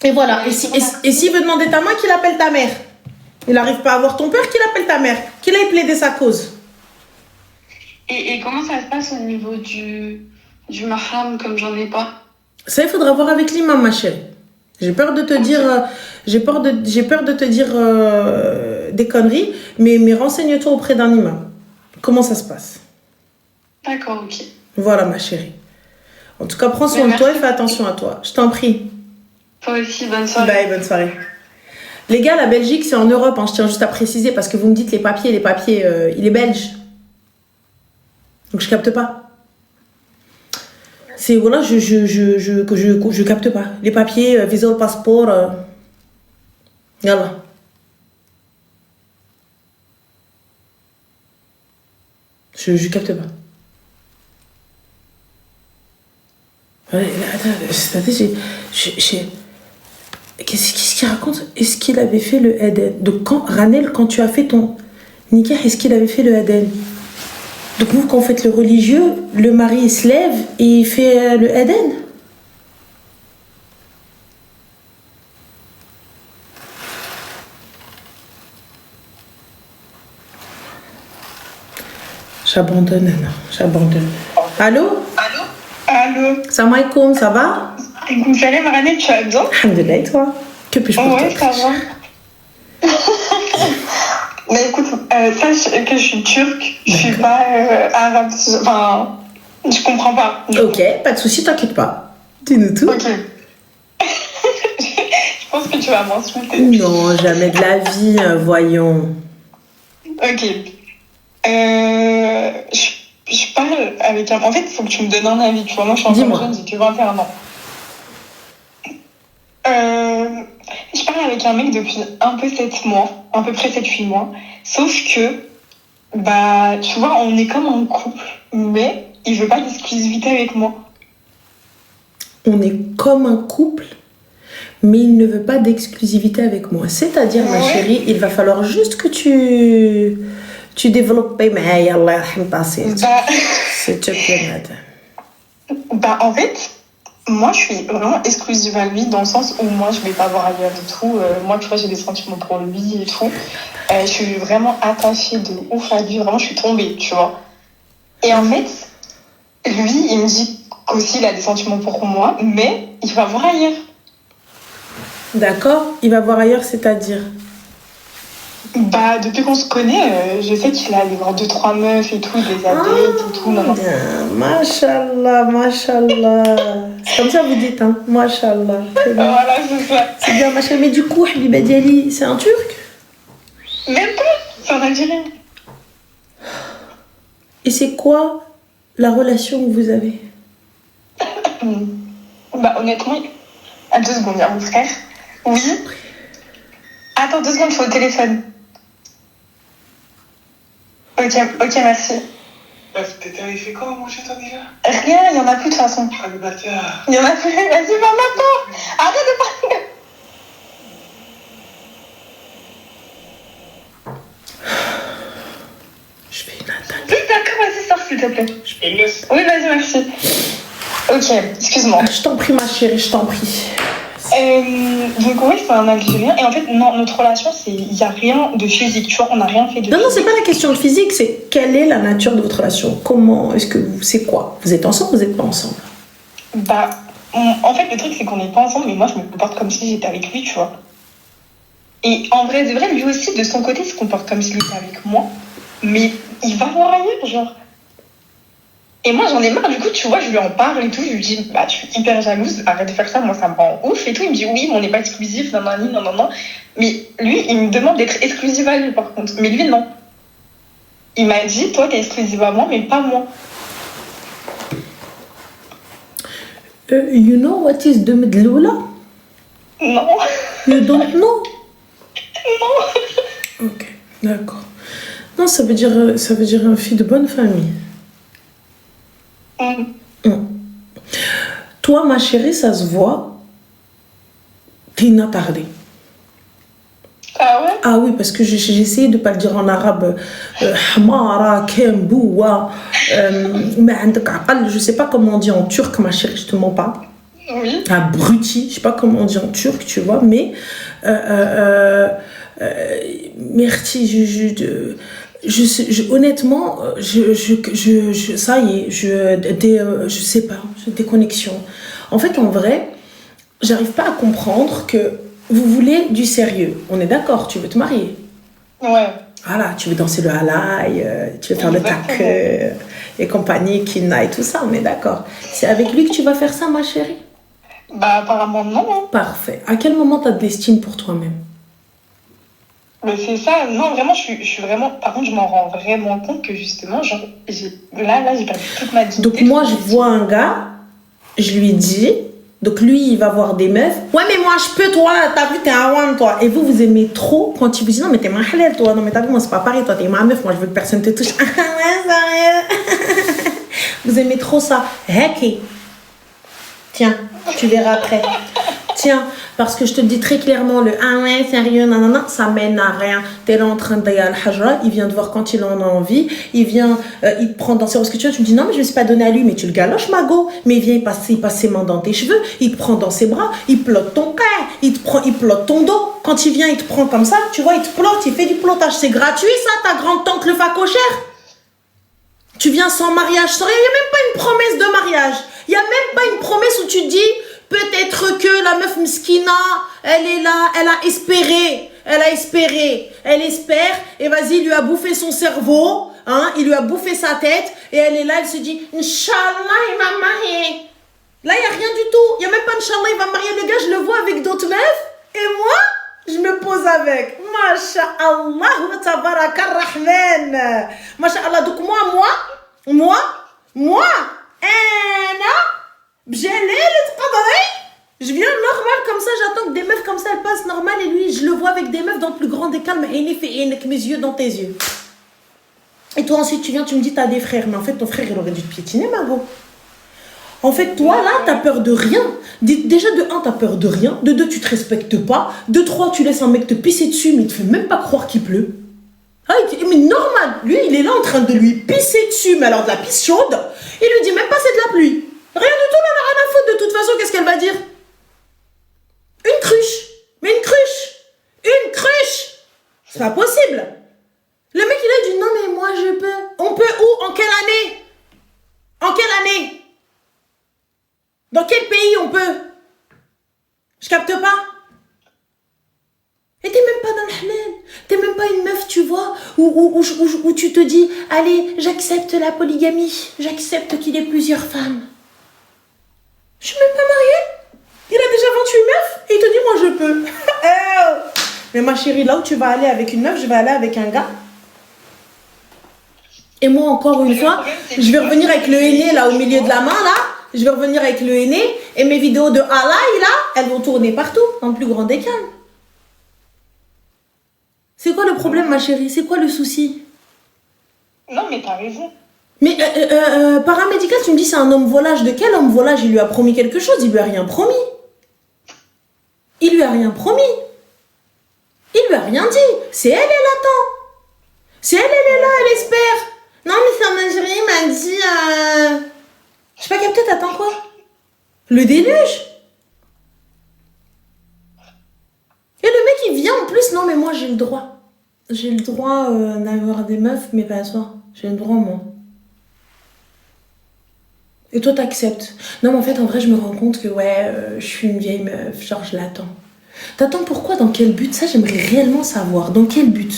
Et voilà. Et s'il veut demander ta main, qu'il appelle ta mère. Il n'arrive pas à voir ton père, qu'il appelle ta mère. Qu'il aille plaider sa cause. Et comment ça se passe au niveau du mahram, comme j'en ai pas? Ça, il faudra voir avec l'imam, ma chérie. J'ai peur de te dire, des conneries, mais renseigne-toi auprès d'un imam. Comment ça se passe? D'accord, ok. Voilà, ma chérie. En tout cas, prends soin de toi et fais attention à toi. Je t'en prie. Toi aussi, bonne soirée. Bye, bonne soirée. Les gars, la Belgique, c'est en Europe. Hein, je tiens juste à préciser parce que vous me dites les papiers, il est belge. Donc je capte pas. C'est voilà, je capte pas. Les papiers, visa, le passeport. Yallah. Je capte pas. Ouais, attends, qu'est-ce qu'il raconte? Est-ce qu'il avait fait le Eden? Donc Ranel, quand tu as fait ton nikah, est-ce qu'il avait fait le Eden? Donc vous, quand vous faites le religieux, le mari il se lève et il fait le Eden. J'abandonne. Allô? Allô? Salam alaikum, ça va? Salam Ranel, tu vas bien? Alhamdulillah, et toi? Que puis-je pour toi? Ouais, ça va. Mais écoute, sache que je suis turque, je suis pas arabe, enfin, je comprends pas. Ok, pas de soucis, t'inquiète pas. Dis-nous tout. Ok. Je pense que tu vas m'insulter. Non, jamais de la vie, voyons. Ok. Je parle avec un... En fait, il faut que tu me donnes un avis, tu vois. Moi, je suis encore jeune, j'ai que 21 ans. Je parle avec un mec depuis un peu 7 mois, à peu près 7-8 mois. Sauf que, bah, tu vois, on est comme un couple, mais il veut pas d'exclusivité avec moi. On est comme un couple, mais il ne veut pas d'exclusivité avec moi. C'est-à-dire, ma chérie, il va falloir juste que tu développes mais Allah s'il te plaît, madame. Bah, en fait, moi, je suis vraiment exclusive à lui dans le sens où moi, je vais pas voir ailleurs et tout. Moi, tu vois, j'ai des sentiments pour lui et tout. Je suis vraiment attachée de ouf à lui. Vraiment, je suis tombée, tu vois. Et en fait, lui, il me dit qu'aussi, il a des sentiments pour moi, mais il va voir ailleurs. D'accord, il va voir ailleurs, c'est-à-dire? Bah, depuis qu'on se connaît, je sais qu'il a allé voir 2-3 meufs et tout, il les a dates et tout. Non. Mashallah. C'est comme ça que vous dites, hein? Mashallah. Voilà, c'est ça. C'est bien, machallah. Mais du coup, Habiba Diali, c'est un Turc? Même pas, c'est un Algérien. Et c'est quoi la relation que vous avez? Bah, honnêtement, à 2 secondes, il y a mon frère. Oui. Attends 2 secondes, je suis au téléphone. Ok, merci. T'étais allé fait quoi à manger toi déjà? Rien, il y en a plus de toute façon. Ah le bâtard. Il y en a plus. Vas-y, va maintenant. Arrête de parler. Je fais une attaque. Oui, d'accord, vas-y, sors s'il te plaît. Je te laisse. Oui, vas-y, merci. Ok, excuse-moi. Je t'en prie, ma chérie, je t'en prie. Donc oui, c'est un Algérien. Et en fait, non, notre relation, il n'y a rien de physique, tu vois, on n'a rien fait de Non, physique. non, c'est pas la question de physique, c'est quelle est la nature de votre relation? Comment est-ce que vous... C'est quoi? Vous êtes ensemble ou vous n'êtes pas ensemble? Bah, en fait, le truc, c'est qu'on n'est pas ensemble, mais moi, je me comporte comme si j'étais avec lui, tu vois. Et en vrai, de vrai, lui aussi, de son côté, se comporte comme s'il était avec moi. Mais il va voir ailleurs, genre. Et moi, j'en ai marre, du coup, tu vois, je lui en parle et tout. Je lui dis, bah, je suis hyper jalouse, arrête de faire ça, moi, ça me rend ouf et tout. Il me dit, oui, mais on n'est pas exclusif, non. Mais lui, il me demande d'être exclusive à lui, par contre. Mais lui, non. Il m'a dit, toi, t'es exclusive à moi, mais pas moi. You know what is the medloula? Non. You don't know? Non. Ok, d'accord. Non, ça veut dire un fille de bonne famille. Toi, ma chérie, ça se voit. T'es une attardée. Ah ouais? Ah oui, parce que j'ai essayé de ne pas le dire en arabe. Hamara, Kemboua, je sais pas comment on dit en turc, ma chérie, je te mens pas. Oui. Abruti, je sais pas comment on dit en turc, tu vois, mais merci, honnêtement, ça y est, je sais pas, j'ai des connexions. En fait, en vrai, j'arrive pas à comprendre que vous voulez du sérieux. On est d'accord, tu veux te marier. Ouais. Voilà, tu veux danser le halaï, tu veux faire le tac et compagnie, kina et tout ça, on est d'accord. C'est avec lui que tu vas faire ça, ma chérie? Bah, apparemment, non. Hein. Parfait. À quel moment t'as de l'estime pour toi-même? Mais c'est ça, non, vraiment, je suis vraiment. Par contre, je m'en rends vraiment compte que justement, genre, là, j'ai perdu toute ma dignité. Donc, moi, je vois un gars, je lui dis, donc lui, il va voir des meufs. Ouais, mais moi, je peux, toi, t'as vu, t'es un one, toi. Et vous aimez trop quand il vous dit, non, mais t'es ma halal, toi. Non, mais t'as vu, moi, c'est pas pareil, toi, t'es ma meuf, moi, je veux que personne te touche. Ah, ouais, sérieux. Vous aimez trop ça. Heki. Tiens, tu verras après. Tiens, parce que je te dis très clairement, le ah ouais, sérieux, nanana, ça mène à rien. T'es là en train d'aller à al-Hajra, il vient te voir quand il en a envie, il te prend dans ses ce que tu veux, tu me dis non, mais je ne me suis pas donné à lui, mais tu le galoches, mago. Mais il vient, il passe ses mains dans tes cheveux, il te prend dans ses bras, il plotte ton cœur, il plotte ton dos. Quand il vient, il te prend comme ça, tu vois, il te plotte, il fait du plottage. C'est gratuit, ça, ta grande-tante le facochère. Tu viens sans mariage, sans rien, il n'y a même pas une promesse de mariage. Il n'y a même pas une promesse où tu te dis. Peut-être que la meuf Mskina, elle est là, elle espère, et vas-y, il lui a bouffé son cerveau, hein, il lui a bouffé sa tête, et elle est là, elle se dit, Inch'Allah, il va me marier. Là, il n'y a rien du tout, il n'y a même pas Inch'Allah, il va me marier, le gars, je le vois avec d'autres meufs, et moi, je me pose avec. Masha'Allah, wa tabaraka rahman. Masha'Allah, donc moi, je viens normal comme ça, j'attends que des meufs comme ça elles passent normal et lui je le vois avec des meufs dans le plus grand des calmes et avec mes yeux dans tes yeux. Et toi ensuite tu viens, tu me dis t'as des frères, mais en fait ton frère il aurait dû te piétiner, Margot. En fait toi là t'as peur de rien. Déjà de 1 t'as peur de rien, de 2 tu te respectes pas, de 3 tu laisses un mec te pisser dessus mais il te fait même pas croire qu'il pleut. Ah, mais normal, lui il est là en train de lui pisser dessus, mais alors de la pisse chaude, il lui dit même pas c'est de la pluie. Rien du tout, on en a rien à foutre. De toute façon, qu'est-ce qu'elle va dire? Une cruche. Mais une cruche. C'est pas possible. Le mec, il a dit non, mais moi, je peux. On peut où? En quelle année? Dans quel pays on peut? Je capte pas. Et t'es même pas dans le halal. T'es même pas une meuf, tu vois, où tu te dis, allez, j'accepte la polygamie. J'accepte qu'il ait plusieurs femmes. Je suis même pas mariée. Il a déjà 28 meufs et il te dit moi je peux. Mais ma chérie, là où tu vas aller avec une meuf, je vais aller avec un gars. Et moi encore une fois, je vais revenir avec le henné là au milieu de la main là. Je vais revenir avec le henné et mes vidéos de halaï là, elles vont tourner partout dans le plus grand des calmes. C'est quoi le problème ma chérie? C'est quoi le souci? Non, mais t'as raison. Mais paramédical, tu me dis c'est un homme volage. De quel homme volage? Il lui a promis quelque chose? Il lui a rien promis. Il lui a rien promis. Il lui a rien dit. C'est elle attend. C'est elle est là, elle espère. Non, mais ça m'a géré, il m'a dit... Je sais pas capté, t'attends quoi? Le déluge? Et le mec, il vient en plus. Non, mais moi, j'ai le droit. J'ai le droit d'avoir des meufs, mais pas à soi. J'ai le droit, moi. Et toi, t'acceptes. Non, mais en fait, en vrai, je me rends compte que, je suis une vieille meuf. Genre, je l'attends. T'attends pourquoi? Dans quel but? Ça, j'aimerais réellement savoir. Dans quel but?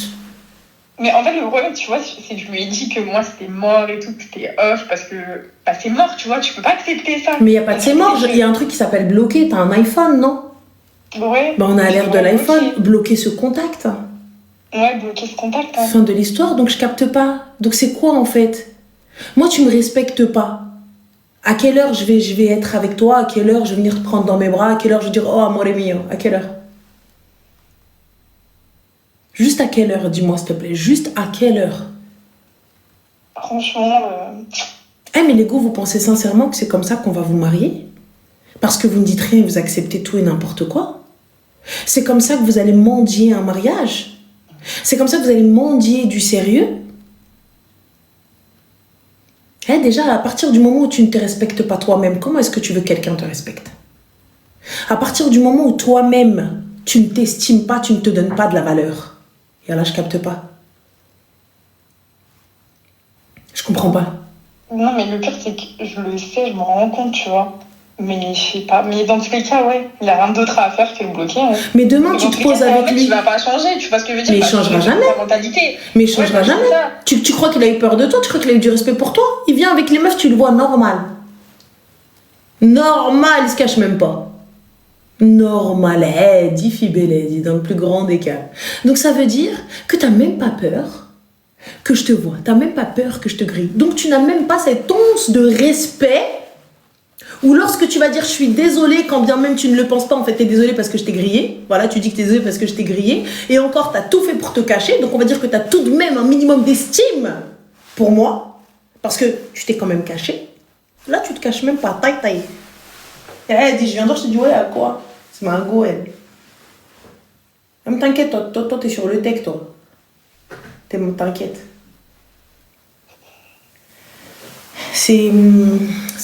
Mais en fait, le problème, tu vois, c'est que je lui ai dit que moi, c'était mort et tout, que c'était off, parce que c'est mort, tu vois, tu peux pas accepter ça. Mais il n'y a pas de c'est mort, il y a un truc qui s'appelle bloquer. T'as un iPhone, non? Ouais. Bah, on a l'ère de l'iPhone. Bloquer ce contact. Ouais, bloquer ce contact. Hein. Fin de l'histoire, donc je capte pas. Donc c'est quoi en fait? Moi, tu me respectes pas. À quelle heure je vais être avec toi? À quelle heure je vais venir te prendre dans mes bras? À quelle heure je vais dire oh amore mio? À quelle heure? Juste à quelle heure, dis-moi s'il te plaît. Juste à quelle heure? Franchement... mais les gars, vous pensez sincèrement que c'est comme ça qu'on va vous marier? Parce que vous ne dites rien et vous acceptez tout et n'importe quoi? C'est comme ça que vous allez mendier un mariage? C'est comme ça que vous allez mendier du sérieux? Déjà, à partir du moment où tu ne te respectes pas toi-même, comment est-ce que tu veux que quelqu'un te respecte? À partir du moment où toi-même, tu ne t'estimes pas, tu ne te donnes pas de la valeur. Et là, je capte pas. Je comprends pas. Non, mais le pire, c'est que je le sais, je me rends compte, tu vois. Mais je sais pas. Mais dans tous les cas, il n'y a rien d'autre à faire que le bloquer. Hein. Mais demain, tu te poses avec lui. Il va pas changer, tu vois ce que je veux dire? Mais il changera jamais. Mais il changera jamais. Tu crois qu'il a eu peur de toi? Tu crois qu'il a eu du respect pour toi? Il vient avec les meufs, tu le vois normal. Normal, il se cache même pas. Normal, dit Fibélé, dit dans le plus grand des cas. Donc ça veut dire que t'as même pas peur que je te vois. T'as même pas peur que je te grille. Donc tu n'as même pas cette once de respect. Ou lorsque tu vas dire je suis désolée, quand bien même tu ne le penses pas, en fait t'es désolée parce que je t'ai grillé. Voilà, tu dis que t'es désolée parce que je t'ai grillé. Et encore, t'as tout fait pour te cacher. Donc on va dire que t'as tout de même un minimum d'estime pour moi. Parce que tu t'es quand même caché. Là, tu te caches même pas. Taille. Et elle dit, je viens d'or, je te dis, ouais, à quoi? C'est ma go, elle. Mais t'inquiète, toi, t'es sur le tech, toi. T'inquiète. C'est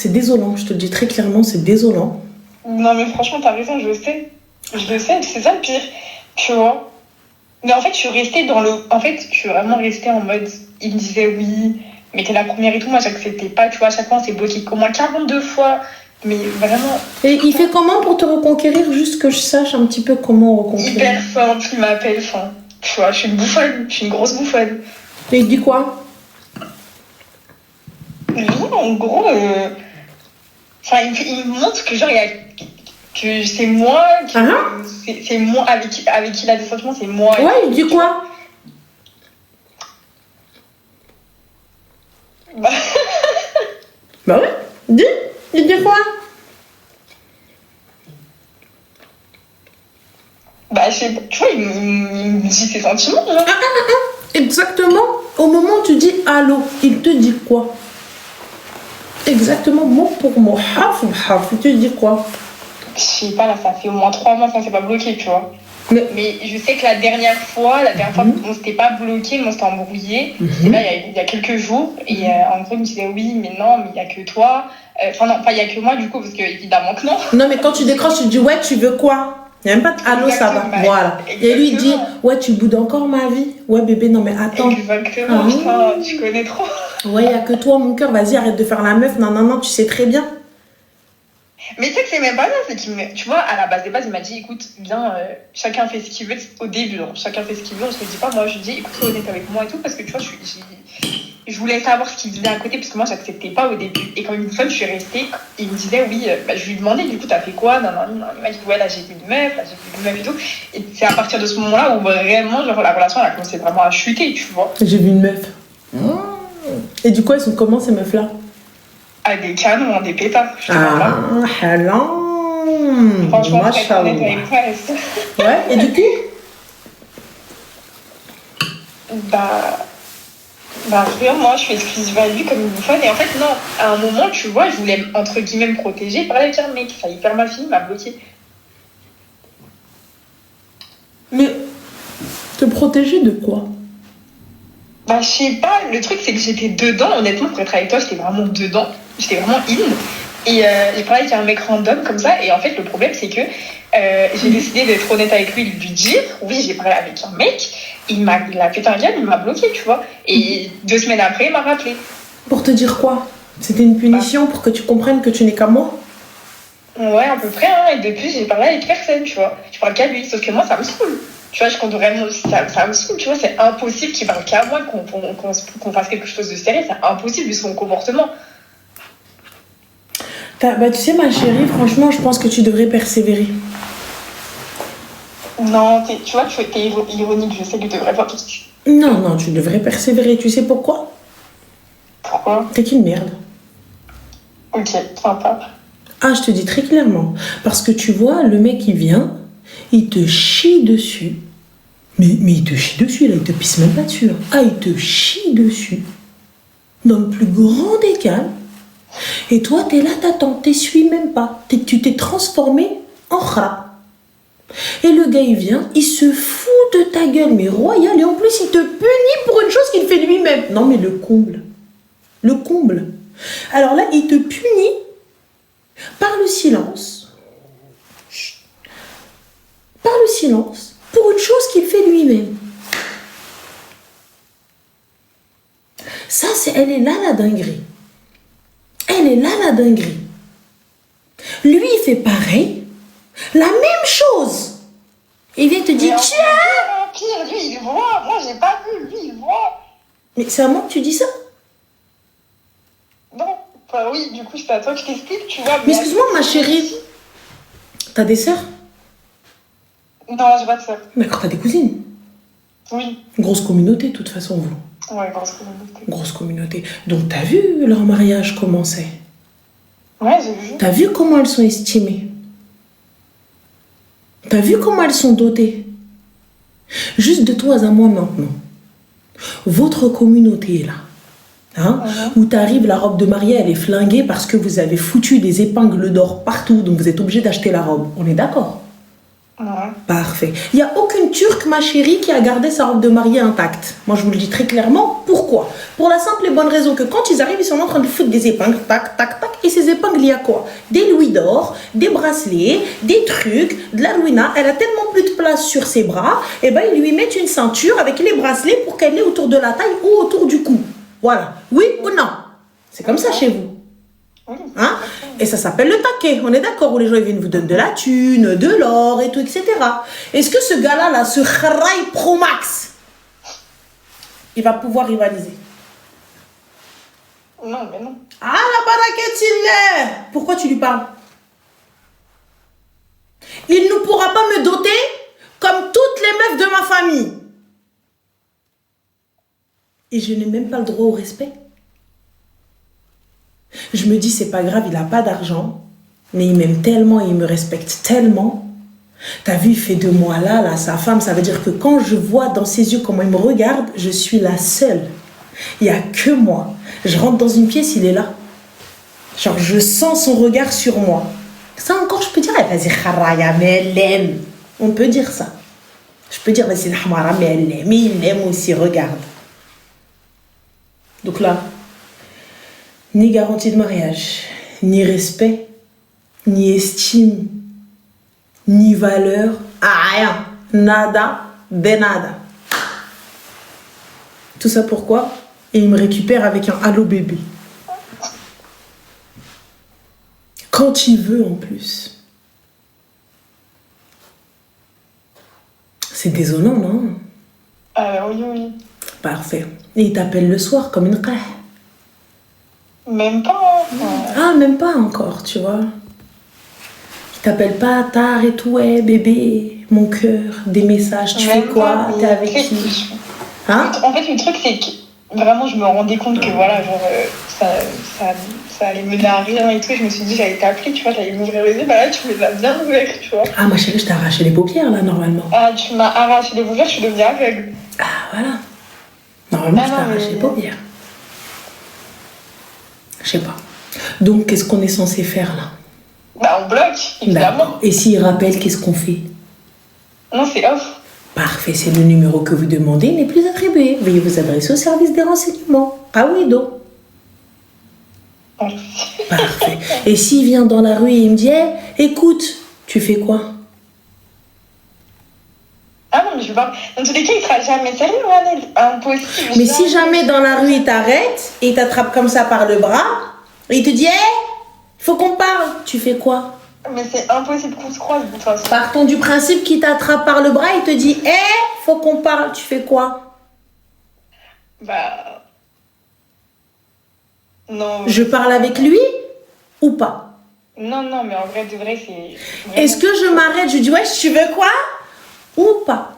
désolant, je te le dis très clairement, c'est désolant. Non, mais franchement, t'as raison, je le sais. Je le sais, c'est ça le pire, tu vois. Mais en fait, je suis restée je suis vraiment restée en mode, il me disait oui, mais t'es la première et tout, moi, j'acceptais pas, tu vois, à chaque fois, on s'est bloqué au moins 42 fois, mais vraiment... Et il fait comment pour te reconquérir, juste que je sache un petit peu comment reconquérir? Hyper simple, il m'appelle, tu vois, je suis une bouffonne, je suis une grosse bouffonne. Et il dit quoi? Oui, en gros, il me montre que genre, que c'est moi, c'est moi avec qui il a des sentiments, c'est moi. Ouais, il dit quoi? Bah ouais, il dit quoi? Bah, je sais pas, tu vois, il me dit ses sentiments, genre. Exactement, au moment où tu dis allô, il te dit quoi? Exactement, mot pour mot, il te dit quoi? Je sais pas, là, ça fait au moins 3 mois qu'on s'est pas bloqué, tu vois. Mais je sais que la dernière fois, on s'était pas bloqué, mais on s'était embrouillé. Et là, il y a quelques jours, et en gros, il me disait oui, mais non, mais il y a que toi. Enfin, non, pas il y a que moi, du coup, parce que évidemment que non. Non, mais quand tu décroches, tu dis ouais, tu veux quoi? Il n'y a même pas de allô, ça va. Voilà. Exactement. Et lui, il dit ouais, tu boudes encore ma vie? Ouais, bébé, non, mais attends. Exactement, putain, tu connais trop. Ouais, il n'y a que toi, mon cœur, vas-y, arrête de faire la meuf. Non, tu sais très bien. Mais tu sais que c'est même pas ça, c'est tu vois, à la base des bases, il m'a dit écoute, bien, chacun fait ce qu'il veut au début, genre, chacun fait ce qu'il veut, on se le dit pas, moi je lui dis écoute, sois honnête avec moi et tout, parce que tu vois, je voulais savoir ce qu'il faisait à côté, parce que moi j'acceptais pas au début. Et quand une fois je suis restée, il me disait oui, je lui demandais du coup, t'as fait quoi? Non, il m'a dit ouais, là j'ai vu une meuf, et tout. Et c'est à partir de ce moment-là où vraiment, genre, la relation elle a commencé vraiment à chuter, tu vois. J'ai vu une meuf. Et du coup, elles sont comment ces meufs-là? À des canons, des pétards. Halal. Franchement, ouais, et du coup? Bah, Bah, vraiment, moi, je suis exclusive à lui comme une bouffonne. Et en fait, non, à un moment, tu vois, je voulais, entre guillemets, me protéger. Parler avec un mec, ça hyper mal fini, il m'a bloqué. Mais te protéger de quoi? Bah, je sais pas, le truc, c'est que j'étais dedans. Honnêtement, pour être avec toi, j'étais vraiment dedans. J'étais vraiment in. Et j'ai parlé avec un mec random comme ça. Et en fait, le problème, c'est que j'ai décidé d'être honnête avec lui, de lui dire oui, j'ai parlé avec un mec. Il a pété un câble, il m'a bloqué, tu vois. Et 2 semaines après, il m'a rappelé. Pour te dire quoi? C'était une punition pour que tu comprennes que tu n'es qu'à moi? Ouais, à peu près. Hein. Et depuis, j'ai parlé avec personne, tu vois. Je parle qu'à lui. Sauf que moi, ça me saoule. Tu vois, je compte vraiment. Ça me saoule, tu vois. C'est impossible qu'il parle qu'à moi, qu'on fasse quelque chose de sérieux. C'est impossible vu son comportement. Bah, tu sais, ma chérie, franchement, je pense que tu devrais persévérer. Non, tu vois, t'es ironique. Je sais que tu devrais pas tout. Non, tu devrais persévérer. Tu sais pourquoi? Pourquoi? T'es qu'une merde. Ok, sympa. Ah, je te dis très clairement. Parce que tu vois, le mec, il vient, il te chie dessus. Mais il te chie dessus, là, il te pisse même pas dessus. Hein. Ah, il te chie dessus. Dans le plus grand des calmes. Et toi, t'es là, t'attends, t'essuies même pas. Tu t'es transformé en rat. Et le gars, il vient, il se fout de ta gueule, mais royal. Et en plus, il te punit pour une chose qu'il fait lui-même. Non, mais le comble. Le comble. Alors là, il te punit par le silence. Par le silence. Pour une chose qu'il fait lui-même. Ça, elle est là, la dinguerie. Elle est là, la dinguerie. Lui, il fait pareil. La même chose. Il vient te dire, tiens. Pire, lui, il voit. Moi, j'ai pas vu. Lui, il voit. Mais c'est à moi que tu dis ça? Non. Enfin, oui, du coup, c'est à toi que je t'explique, tu vois. Mais excuse-moi, ma chérie. T'as des sœurs? Non, j'ai pas de sœur. D'accord, t'as des cousines? Oui. Grosse communauté, de toute façon, vous. Ouais, grosse communauté. Grosse communauté. Donc, t'as vu leur mariage commencer? Ouais, j'ai vu. T'as vu comment elles sont estimées? T'as vu comment elles sont dotées? Juste de toi à moi maintenant. Votre communauté est là. Hein? Où t'arrives, la robe de mariée, elle est flinguée parce que vous avez foutu des épingles d'or partout, donc vous êtes obligé d'acheter la robe. On est d'accord? Ouais. Parfait. Il n'y a aucune Turque, ma chérie, qui a gardé sa robe de mariée intacte. Moi, je vous le dis très clairement. Pourquoi? Pour la simple et bonne raison que quand ils arrivent, ils sont en train de foutre des épingles, tac, tac, tac. Et ces épingles, il y a quoi? Des louis d'or, des bracelets, des trucs, de la louina. Elle a tellement plus de place sur ses bras, et ben ils lui mettent une ceinture avec les bracelets pour qu'elle ait autour de la taille ou autour du cou. Voilà. Oui ou non? C'est comme ça chez vous. Hein? Et ça s'appelle le taquet, on est d'accord, où les gens ils viennent vous donner de la thune, de l'or et tout, etc. Est-ce que ce gars-là, là, ce Kharaï Pro Max, il va pouvoir rivaliser? Non, mais non. Ah, la baraquette, il est. Pourquoi tu lui parles? Il ne pourra pas me doter comme toutes les meufs de ma famille. Et je n'ai même pas le droit au respect. Je me dis, c'est pas grave, il a pas d'argent, mais il m'aime tellement et il me respecte tellement. T'as vu, il fait de moi là, sa femme, ça veut dire que quand je vois dans ses yeux comment il me regarde, je suis la seule. Il n'y a que moi. Je rentre dans une pièce, il est là. Genre, je sens son regard sur moi. Ça encore, je peux dire, vas-y, Kharaya, mais elle aime. On peut dire ça. Je peux dire, vas-y, Hamara, mais elle aime. Mais il aime aussi, regarde. Donc là, ni garantie de mariage, ni respect, ni estime, ni valeur, rien, nada, benada. Tout ça pourquoi? Et il me récupère avec un allô bébé. Quand il veut en plus. C'est désolant, non? Oui, oui. Parfait. Et il t'appelle le soir comme une qah. Même pas. Ah, même pas encore, tu vois. Il t'appelle pas tard et tout, ouais, bébé, mon cœur, des messages, tu fais quoi? T'es avec qui? Hein? En fait, le truc, c'est que vraiment, je me rendais compte que voilà, genre, ça allait mener à rien et tout. Et je me suis dit, j'allais t'appeler, tu vois, j'allais m'ouvrir les yeux. Bah là, tu me les as bien ouverts, tu vois. Ah, ma chérie, je t'ai arraché les paupières, là, normalement. Ah, tu m'as arraché les paupières, je suis devenue aveugle. Ah, voilà. Non, Normalement, Ah je non, t'arrache mais- les paupières. Je sais pas. Donc, qu'est-ce qu'on est censé faire là? Bah, on bloque, évidemment. D'accord. Et s'il rappelle, qu'est-ce qu'on fait? Non, c'est off. Parfait, c'est le numéro que vous demandez n'est plus attribué. Veuillez vous adresser au service des renseignements. Ah oui, donc. Parfait. Et s'il vient dans la rue et il me dit, hey, écoute, tu fais quoi? Ah non, mais je veux pas. Dans tous les cas, il sera jamais sérieux, Ranel. Impossible. Mais si jamais dans la rue il t'arrête et il t'attrape comme ça par le bras et il te dit, hey, faut qu'on parle, tu fais quoi? Mais c'est impossible qu'on se croise, de toute façon. Partons du principe qu'il t'attrape par le bras et te dit, hey, faut qu'on parle, tu fais quoi? Bah. Non. Je parle avec lui ou pas? Non, non, mais en vrai, de vrai, c'est. Est-ce que je m'arrête, je dis, ouais, tu veux quoi? Ou pas?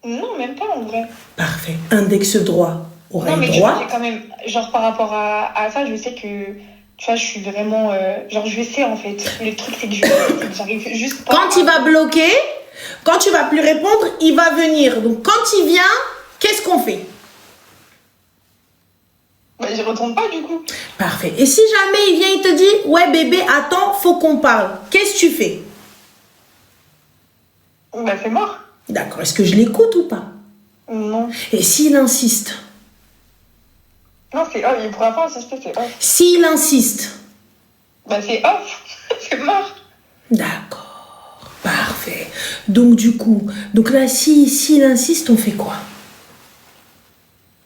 Non, même pas en vrai. Parfait. Index droit, Non, oreille mais tu vois, j'ai droite. quand même. Genre, par rapport à ça, je sais que. Tu vois, je suis vraiment. Genre, je sais en fait. Le truc, c'est que j'arrive juste pas. Quand il va bloquer, quand tu vas plus répondre, il va venir. Donc quand il vient, qu'est-ce qu'on fait? Bah, j'y retourne pas du coup. Parfait. Et si jamais il vient, il te dit, ouais bébé, attends, faut qu'on parle. Qu'est-ce que tu fais? Bah, c'est mort. D'accord. Est-ce que je l'écoute ou pas? Non. Et s'il insiste? Non, c'est off. Il pourra pas insister, c'est off. S'il insiste? Bah, c'est off. C'est mort. D'accord. Parfait. Donc du coup, donc là, s'il insiste, on fait quoi?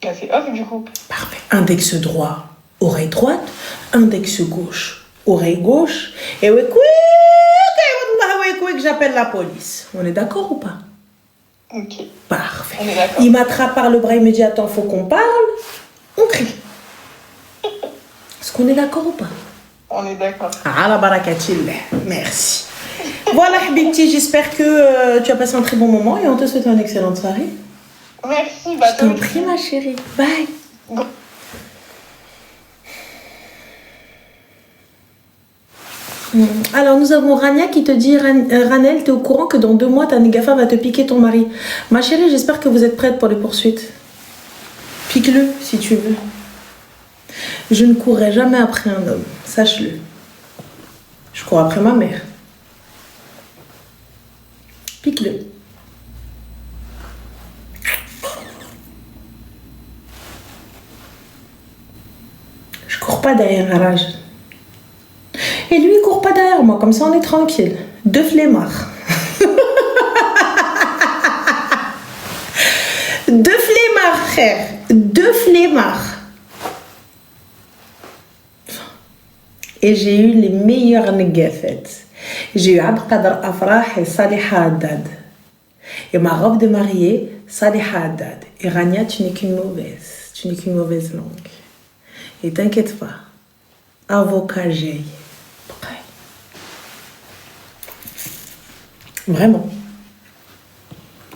Bah, c'est off du coup. Parfait. Index droit, oreille droite. Index gauche, oreille gauche. Et ouais, que j'appelle la police. On est d'accord ou pas? Ok. Parfait. On est d'accord. Il m'attrape par le bras, il me dit attends, faut qu'on parle. On crie. Est-ce qu'on est d'accord ou pas? On est d'accord. Ah la barakatillah. Merci. Voilà Habibti, j'espère que tu as passé un très bon moment et on te souhaite une excellente soirée. Merci, bah, Je t'en prie ma chérie. Bye. Bon. Alors nous avons Rania qui te dit Ranel, t'es au courant que dans 2 mois ta négafa va te piquer ton mari. Ma chérie, j'espère que vous êtes prête pour les poursuites. Pique-le si tu veux. Je ne courrai jamais après un homme, sache-le. Je cours après ma mère. Pique-le. Je cours pas derrière un rage. Et lui, il court pas derrière moi, comme ça on est tranquille. 2 flemmards. 2 flemmards, frère. 2 flemmards. Et j'ai eu les meilleurs négafet. J'ai eu Abdelkader Afrah et Saliha Haddad. Et ma robe de mariée, Saliha Haddad. Et Rania, tu n'es qu'une mauvaise. Tu n'es qu'une mauvaise langue. Et t'inquiète pas. Avocat j'ai. Vraiment.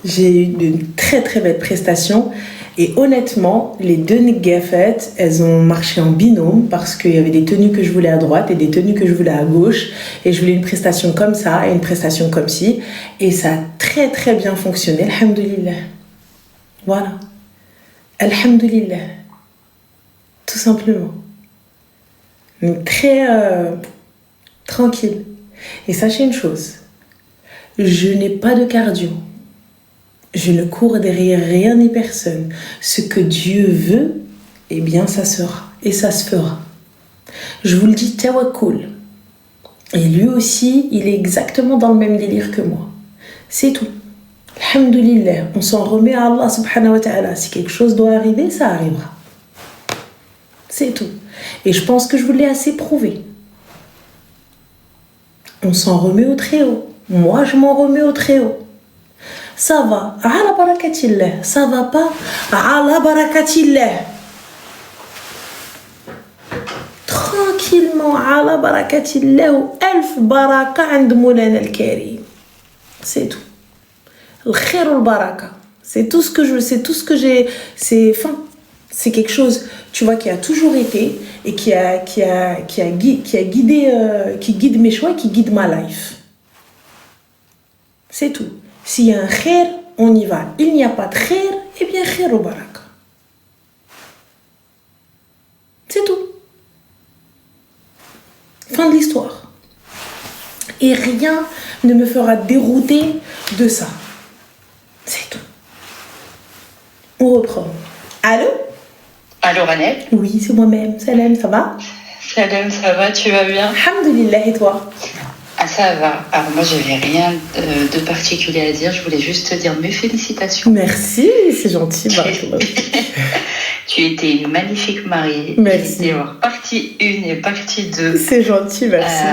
J'ai eu de très très belles prestations. Et honnêtement, les 2 négafettes, elles ont marché en binôme parce qu'il y avait des tenues que je voulais à droite et des tenues que je voulais à gauche. Et je voulais une prestation comme ça et une prestation comme ci. Et ça a très très bien fonctionné. Alhamdulillah. Voilà. Alhamdulillah. Tout simplement. Donc très tranquille. Et sachez une chose. Je n'ai pas de cardio. Je ne cours derrière rien ni personne. Ce que Dieu veut, eh bien ça sera. Et ça se fera. Je vous le dis, tawakkul. Et lui aussi, il est exactement dans le même délire que moi. C'est tout. Alhamdulillah. On s'en remet à Allah subhanahu wa ta'ala. Si quelque chose doit arriver, ça arrivera. C'est tout. Et je pense que je vous l'ai assez prouvé. On s'en remet au Très-Haut. Moi, je m'en remets au Très-Haut. Ça va. Ala barakatillah. Ça va pas. Ala barakatillah. Tranquillement. Ala barakatillah. Ou elf baraka عند مولانا الكريم. C'est tout. Le khair ou le baraka. C'est tout ce que je, c'est tout ce que j'ai. C'est quelque chose, tu vois, qui a toujours été et qui guide mes choix et qui guide ma life. C'est tout. S'il y a un khair, on y va. Il n'y a pas de khair, eh bien khair ou baraka. fin de l'histoire. Et rien ne me fera dérouter de ça. C'est tout. On reprend. Allô? Allô, Ranel? Oui, c'est moi-même. Salam, ça va? Salam, ça va? Tu vas bien? Alhamdulillah, et toi? Ah, ça va. Alors, moi, j'avais rien de particulier à dire. Je voulais juste te dire mes félicitations. Merci, c'est gentil. Tu étais une magnifique mariée. Merci. Tu étais partie 1 et partie 2. C'est gentil, merci.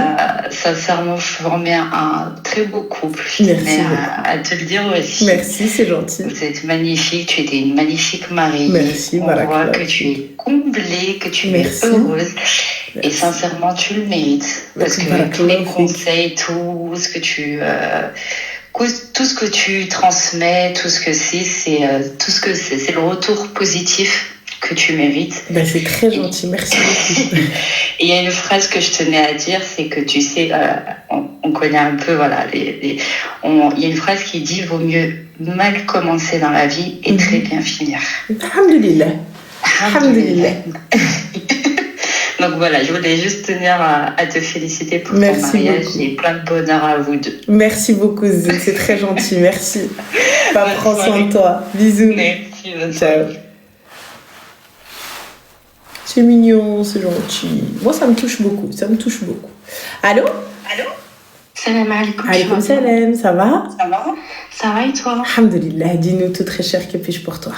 Sincèrement, vous formez un très beau couple. Je Merci. tenais à te le dire aussi. Merci, c'est gentil. Vous êtes magnifique. Tu étais une magnifique mariée. Merci, On voilà. voit que tu es comblée, que tu Merci. es heureuse. Merci. Et sincèrement, tu le mérites. Parce que Voilà, tous les conseils, tout ce que tu transmets, tout ce que c'est le retour positif que tu mérites. Ben, c'est très gentil, merci beaucoup. Et il y a une phrase que je tenais à dire, c'est que tu sais, on connaît un peu, voilà, il y a une phrase qui dit vaut mieux mal commencer dans la vie et très bien finir. Alhamdulillah. Alhamdulillah. Donc voilà, je voulais juste tenir à te féliciter pour ton mariage beaucoup. Et plein de bonheur à vous deux. Merci beaucoup, Zé, c'est très gentil, merci. Prends soin de toi. Bisous. Merci, ciao. C'est mignon, c'est gentil. Moi, ça me touche beaucoup, Allô? Salam alaikum. Alaikum salam, ça va? Ça va et toi? Alhamdulillah, dis-nous tout très cher, que puis-je pour toi?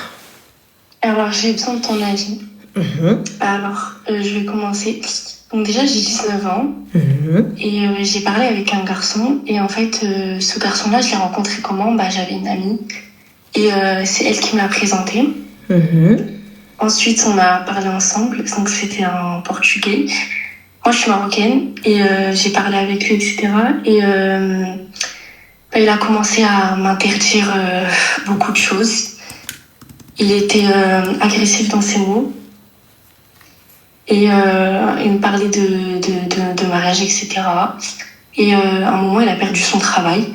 Alors, j'ai besoin de ton avis. Alors, je vais commencer. Donc déjà, j'ai 19 ans et j'ai parlé avec un garçon. Et en fait, ce garçon-là, je l'ai rencontré comment? J'avais une amie et c'est elle qui me l'a présenté. Ensuite, on a parlé ensemble. Donc, c'était un Portugais. Moi, je suis marocaine et j'ai parlé avec lui, etc. Et il a commencé à m'interdire beaucoup de choses. Il était agressif dans ses mots. Et il me parlait de mariage, etc. Et à un moment, il a perdu son travail.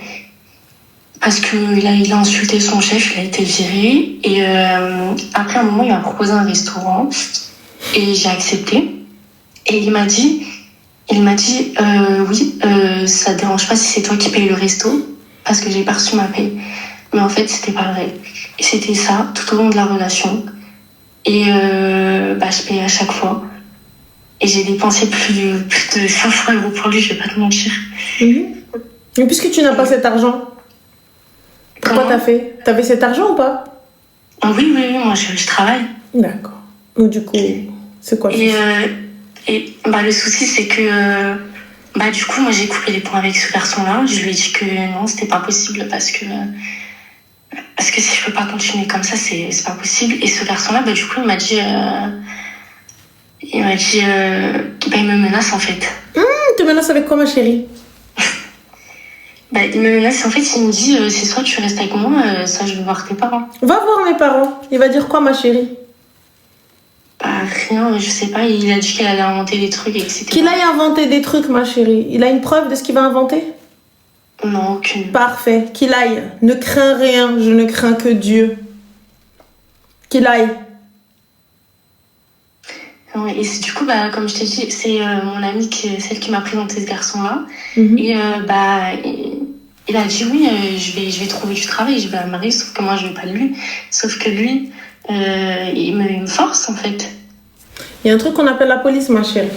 Parce qu'il a insulté son chef, il a été viré. Et après, à un moment, il m'a proposé un restaurant. Et j'ai accepté. Et il m'a dit oui, ça te dérange pas si c'est toi qui payes le resto. Parce que j'ai pas reçu ma paye. Mais en fait, c'était pas vrai. Et c'était ça, tout au long de la relation. Et je payais à chaque fois. Et j'ai dépensé plus de 500 € pour lui, je vais pas te mentir. Mais puisque tu n'as pas cet argent, pourquoi t'as fait? T'avais cet argent ou pas? Oui, moi je travaille. D'accord. Donc du coup, c'est quoi? Le souci, c'est que du coup, moi j'ai coupé les ponts avec ce garçon-là. Je lui ai dit que non, c'était pas possible parce que si je peux pas continuer comme ça, c'est pas possible. Et ce garçon-là, du coup, il m'a dit qu'il me menace en fait. Il te menace avec quoi, ma chérie? Il me menace, en fait, il me dit c'est soit tu restes avec moi, soit je vais voir tes parents. Va voir mes parents. Il va dire quoi, ma chérie? Rien, je sais pas. Il a dit qu'elle allait inventer des trucs, etc. Qu'il aille inventer des trucs, ma chérie. Il a une preuve de ce qu'il va inventer? Non, aucune. Parfait. Qu'il aille. Ne crains rien. Je ne crains que Dieu. Qu'il aille. Et du coup, comme je t'ai dit, c'est mon amie, celle qui m'a présenté ce garçon-là. Et il a dit oui, je vais trouver du travail, je vais la marier, sauf que moi, je veux pas de lui. Sauf que lui, il me force, en fait. Il y a un truc qu'on appelle la police, ma chérie.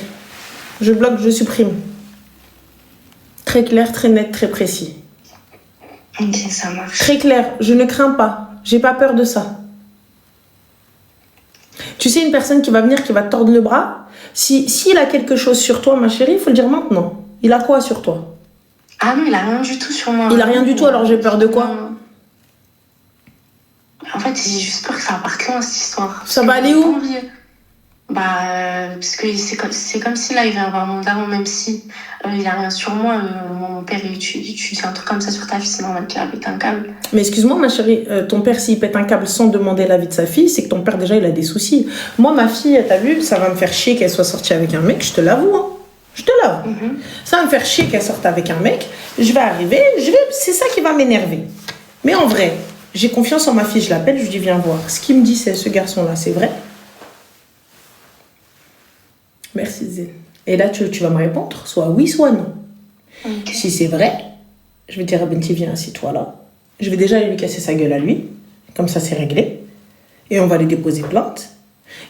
Je bloque, je supprime. Très clair, très net, très précis. Ok, ça marche. Très clair, je ne crains pas. J'ai pas peur de ça. Tu sais, une personne qui va venir, qui va te tordre le bras, s'il a quelque chose sur toi, ma chérie, il faut le dire maintenant. Il a quoi sur toi? Ah non, il a rien du tout sur moi. Il a rien du tout, alors j'ai peur de quoi? En fait, j'ai juste peur que ça parte loin, cette histoire. Ça va aller où? Parce que c'est comme si là, il vient avoir mon daron, même si il a rien sur moi. Mon père, tu dis un truc comme ça sur ta fille, c'est normal qu'il a pété un câble. Mais excuse-moi, ma chérie, ton père, s'il pète un câble sans demander l'avis de sa fille, c'est que ton père, déjà, il a des soucis. Moi, ma fille, t'as vu, ça va me faire chier qu'elle soit sortie avec un mec, je te l'avoue, hein. Je te l'avoue. Ça va me faire chier qu'elle sorte avec un mec. Je vais arriver, c'est ça qui va m'énerver. Mais en vrai, j'ai confiance en ma fille, je l'appelle, je lui dis viens voir. Ce qu'il me dit, c'est ce garçon-là, c'est vrai? Merci Zé. Et là, tu vas me répondre, soit oui, soit non. Ok. Si c'est vrai, je vais dire à Benti, viens, assis-toi là. Je vais déjà aller lui casser sa gueule à lui. Comme ça, c'est réglé. Et on va lui déposer plainte.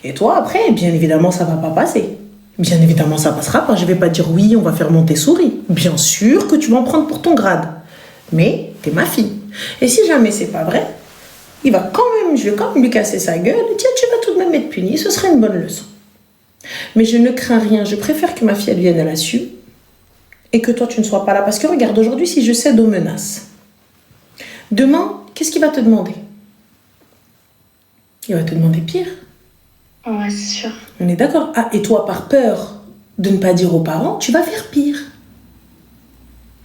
Et toi, après, bien évidemment, ça va pas passer. Bien évidemment, ça passera pas. Je vais pas dire oui, on va faire monter souris. Bien sûr que tu vas en prendre pour ton grade. Mais t'es ma fille. Et si jamais c'est pas vrai, je vais quand même lui casser sa gueule. Et tiens, tu vas tout de même être puni. Ce serait une bonne leçon. Mais je ne crains rien. Je préfère que ma fille, elle vienne à la SU. Et que toi, tu ne sois pas là. Parce que regarde, aujourd'hui, si je cède aux menaces, demain, qu'est-ce qu'il va te demander? Il va te demander pire. Ouais, c'est sûr. On est d'accord. Ah, et toi, par peur de ne pas dire aux parents, tu vas faire pire.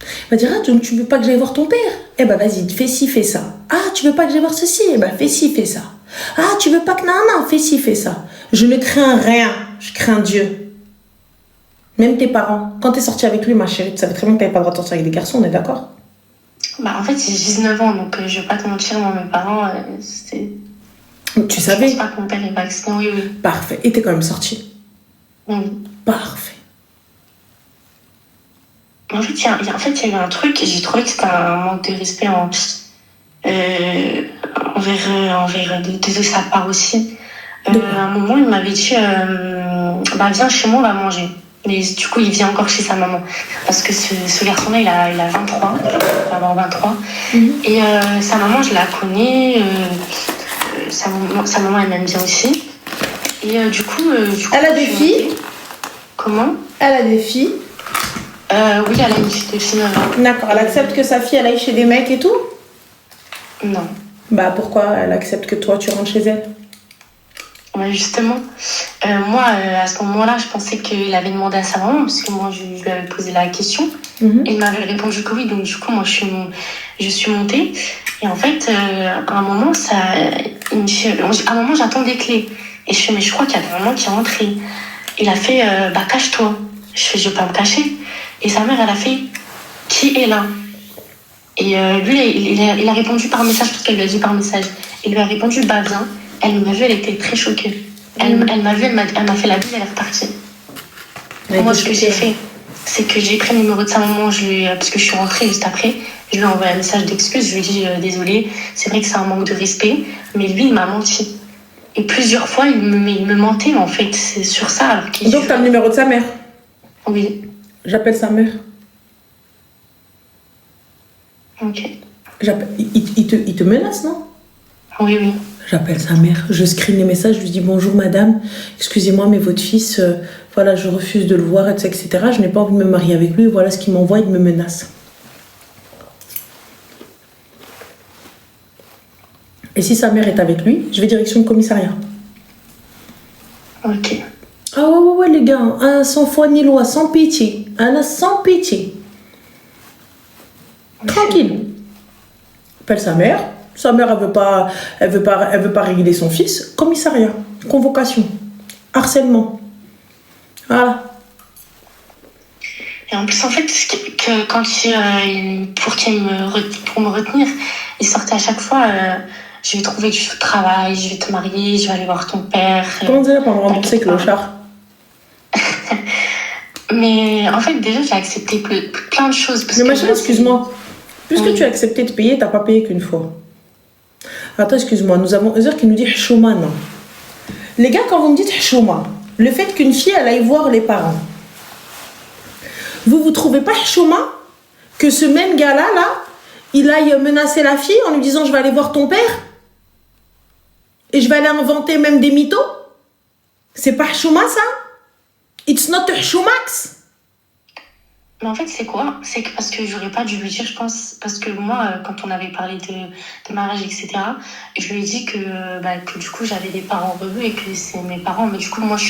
Il va dire, ah, donc tu veux pas que j'aille voir ton père? Eh ben, vas-y, fais ci, fais ça. Ah, tu veux pas que j'aille voir ceci? Eh ben, fais ci, fais ça. Ah, tu veux pas que nana? Fais ci, fais ça. Je ne crains rien. Je crains Dieu. Même tes parents. Quand t'es sortie avec lui, ma chérie, tu savais très bien que t'avais pas le droit de sortir avec des garçons, on est d'accord? Bah, en fait, j'ai 19 ans, donc je vais pas te mentir, moi, mes parents, c'était... Tu Je savais? pense pas que mon père est vacciné, oui, oui. Parfait. Et t'es quand même sortie. Oui. Parfait. En fait, il y a eu un truc, et j'ai trouvé que c'était un manque de respect de sa part aussi. À un moment, il m'avait dit, bah, viens chez moi, on va manger. Mais du coup, il vient encore chez sa maman. Parce que ce garçon-là, il a 23, il va avoir 23. Et sa maman, je la connais. Sa maman, elle m'aime bien aussi. Et du coup, Elle a des filles? Comment? Elle a des filles? Oui, elle a une fille de 9 ans. D'accord. Elle accepte que sa fille, elle aille chez des mecs et tout? Non. Bah, pourquoi elle accepte que toi, tu rentres chez elle? Ouais, justement, moi, à ce moment-là, je pensais qu'il avait demandé à sa maman, parce que moi, je lui avais posé la question. Et il m'avait répondu que oui. Donc, du coup, moi, je suis montée. Et en fait, à un moment, j'attends des clés. Et je fais, mais je crois qu'il y a un moment qui est rentré. Il a fait, bah, cache-toi. Je fais, je vais pas me cacher. Et sa mère, elle a fait, qui est là? Et lui, il a répondu par message, parce qu'elle lui a dit par message. Il lui a répondu, bah, viens. Elle m'a vue, elle était très choquée. Elle m'a vue, elle m'a fait la bise, elle est repartie. Moi, ce que j'ai fait, c'est que j'ai pris le numéro de sa maman, parce que je suis rentrée juste après, je lui ai envoyé un message d'excuse, je lui ai dit désolée, c'est vrai que c'est un manque de respect, mais lui, il m'a menti. Et plusieurs fois, il me mentait, en fait, c'est sur ça. Alors donc, t'as le numéro de sa mère? Oui. J'appelle sa mère. Ok. Il te menace, non? Oui, oui. J'appelle sa mère, je screen les messages, je lui dis bonjour madame, excusez-moi mais votre fils, voilà, je refuse de le voir, etc. Je n'ai pas envie de me marier avec lui, voilà ce qu'il m'envoie, il me menace. Et si sa mère est avec lui, je vais direction le commissariat. Ok. Ah ouais les gars, hein, sans foi ni loi, sans pitié, hein, sans pitié. Tranquille. Appelle sa mère. Sa mère, elle veut pas régler son fils. Commissariat, convocation, harcèlement. Voilà. Et en plus, en fait, quand pour me retenir, il sortait à chaque fois, je vais trouver du travail, je vais te marier, je vais aller voir ton père. Comment dire pour me rembourser, clochard? Mais en fait, déjà, j'ai accepté plein de choses. Mais ma chérie, excuse-moi. Puisque tu as accepté de payer, t'as pas payé qu'une fois. Attends, excuse-moi, nous avons Ezer qui nous dit chouma, non. Les gars, quand vous me dites chouma, le fait qu'une fille, elle aille voir les parents, vous trouvez pas chouma que ce même gars-là, il aille menacer la fille en lui disant je vais aller voir ton père et je vais aller inventer même des mythos? C'est pas chouma, ça? It's not a choumax. Mais en fait, c'est quoi? C'est que parce que j'aurais pas dû lui dire, je pense, parce que moi, quand on avait parlé de mariage, etc., je lui ai dit que du coup, j'avais des parents heureux et que c'est mes parents. Mais du coup, moi, je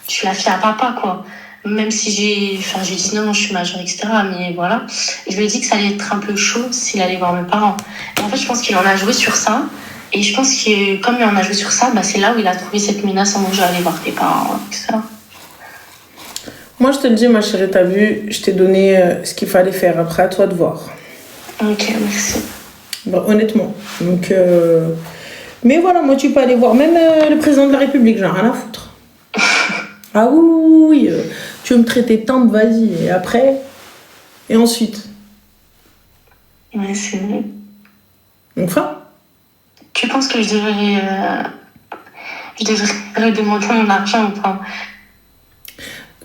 suis la fille à papa, quoi. Même si j'ai dit non, je suis majeure, etc. Mais voilà. Je lui ai dit que ça allait être un peu chaud s'il allait voir mes parents. Et en fait, je pense qu'il en a joué sur ça. Et je pense que, comme il en a joué sur ça, c'est là où il a trouvé cette menace en mode je vais aller voir tes parents, etc. Moi, je te le dis, ma chérie, t'as vu, je t'ai donné ce qu'il fallait faire. Après, à toi de voir. Ok, merci. Bon, honnêtement. Donc, mais voilà, moi, tu peux aller voir même le président de la République, j'en ai rien à foutre. Ah oui, Tu veux me traiter de tante, vas-y. Et après? Et ensuite? Ouais, c'est vrai. Enfin? Tu penses que je devrais demander mon argent ou pas?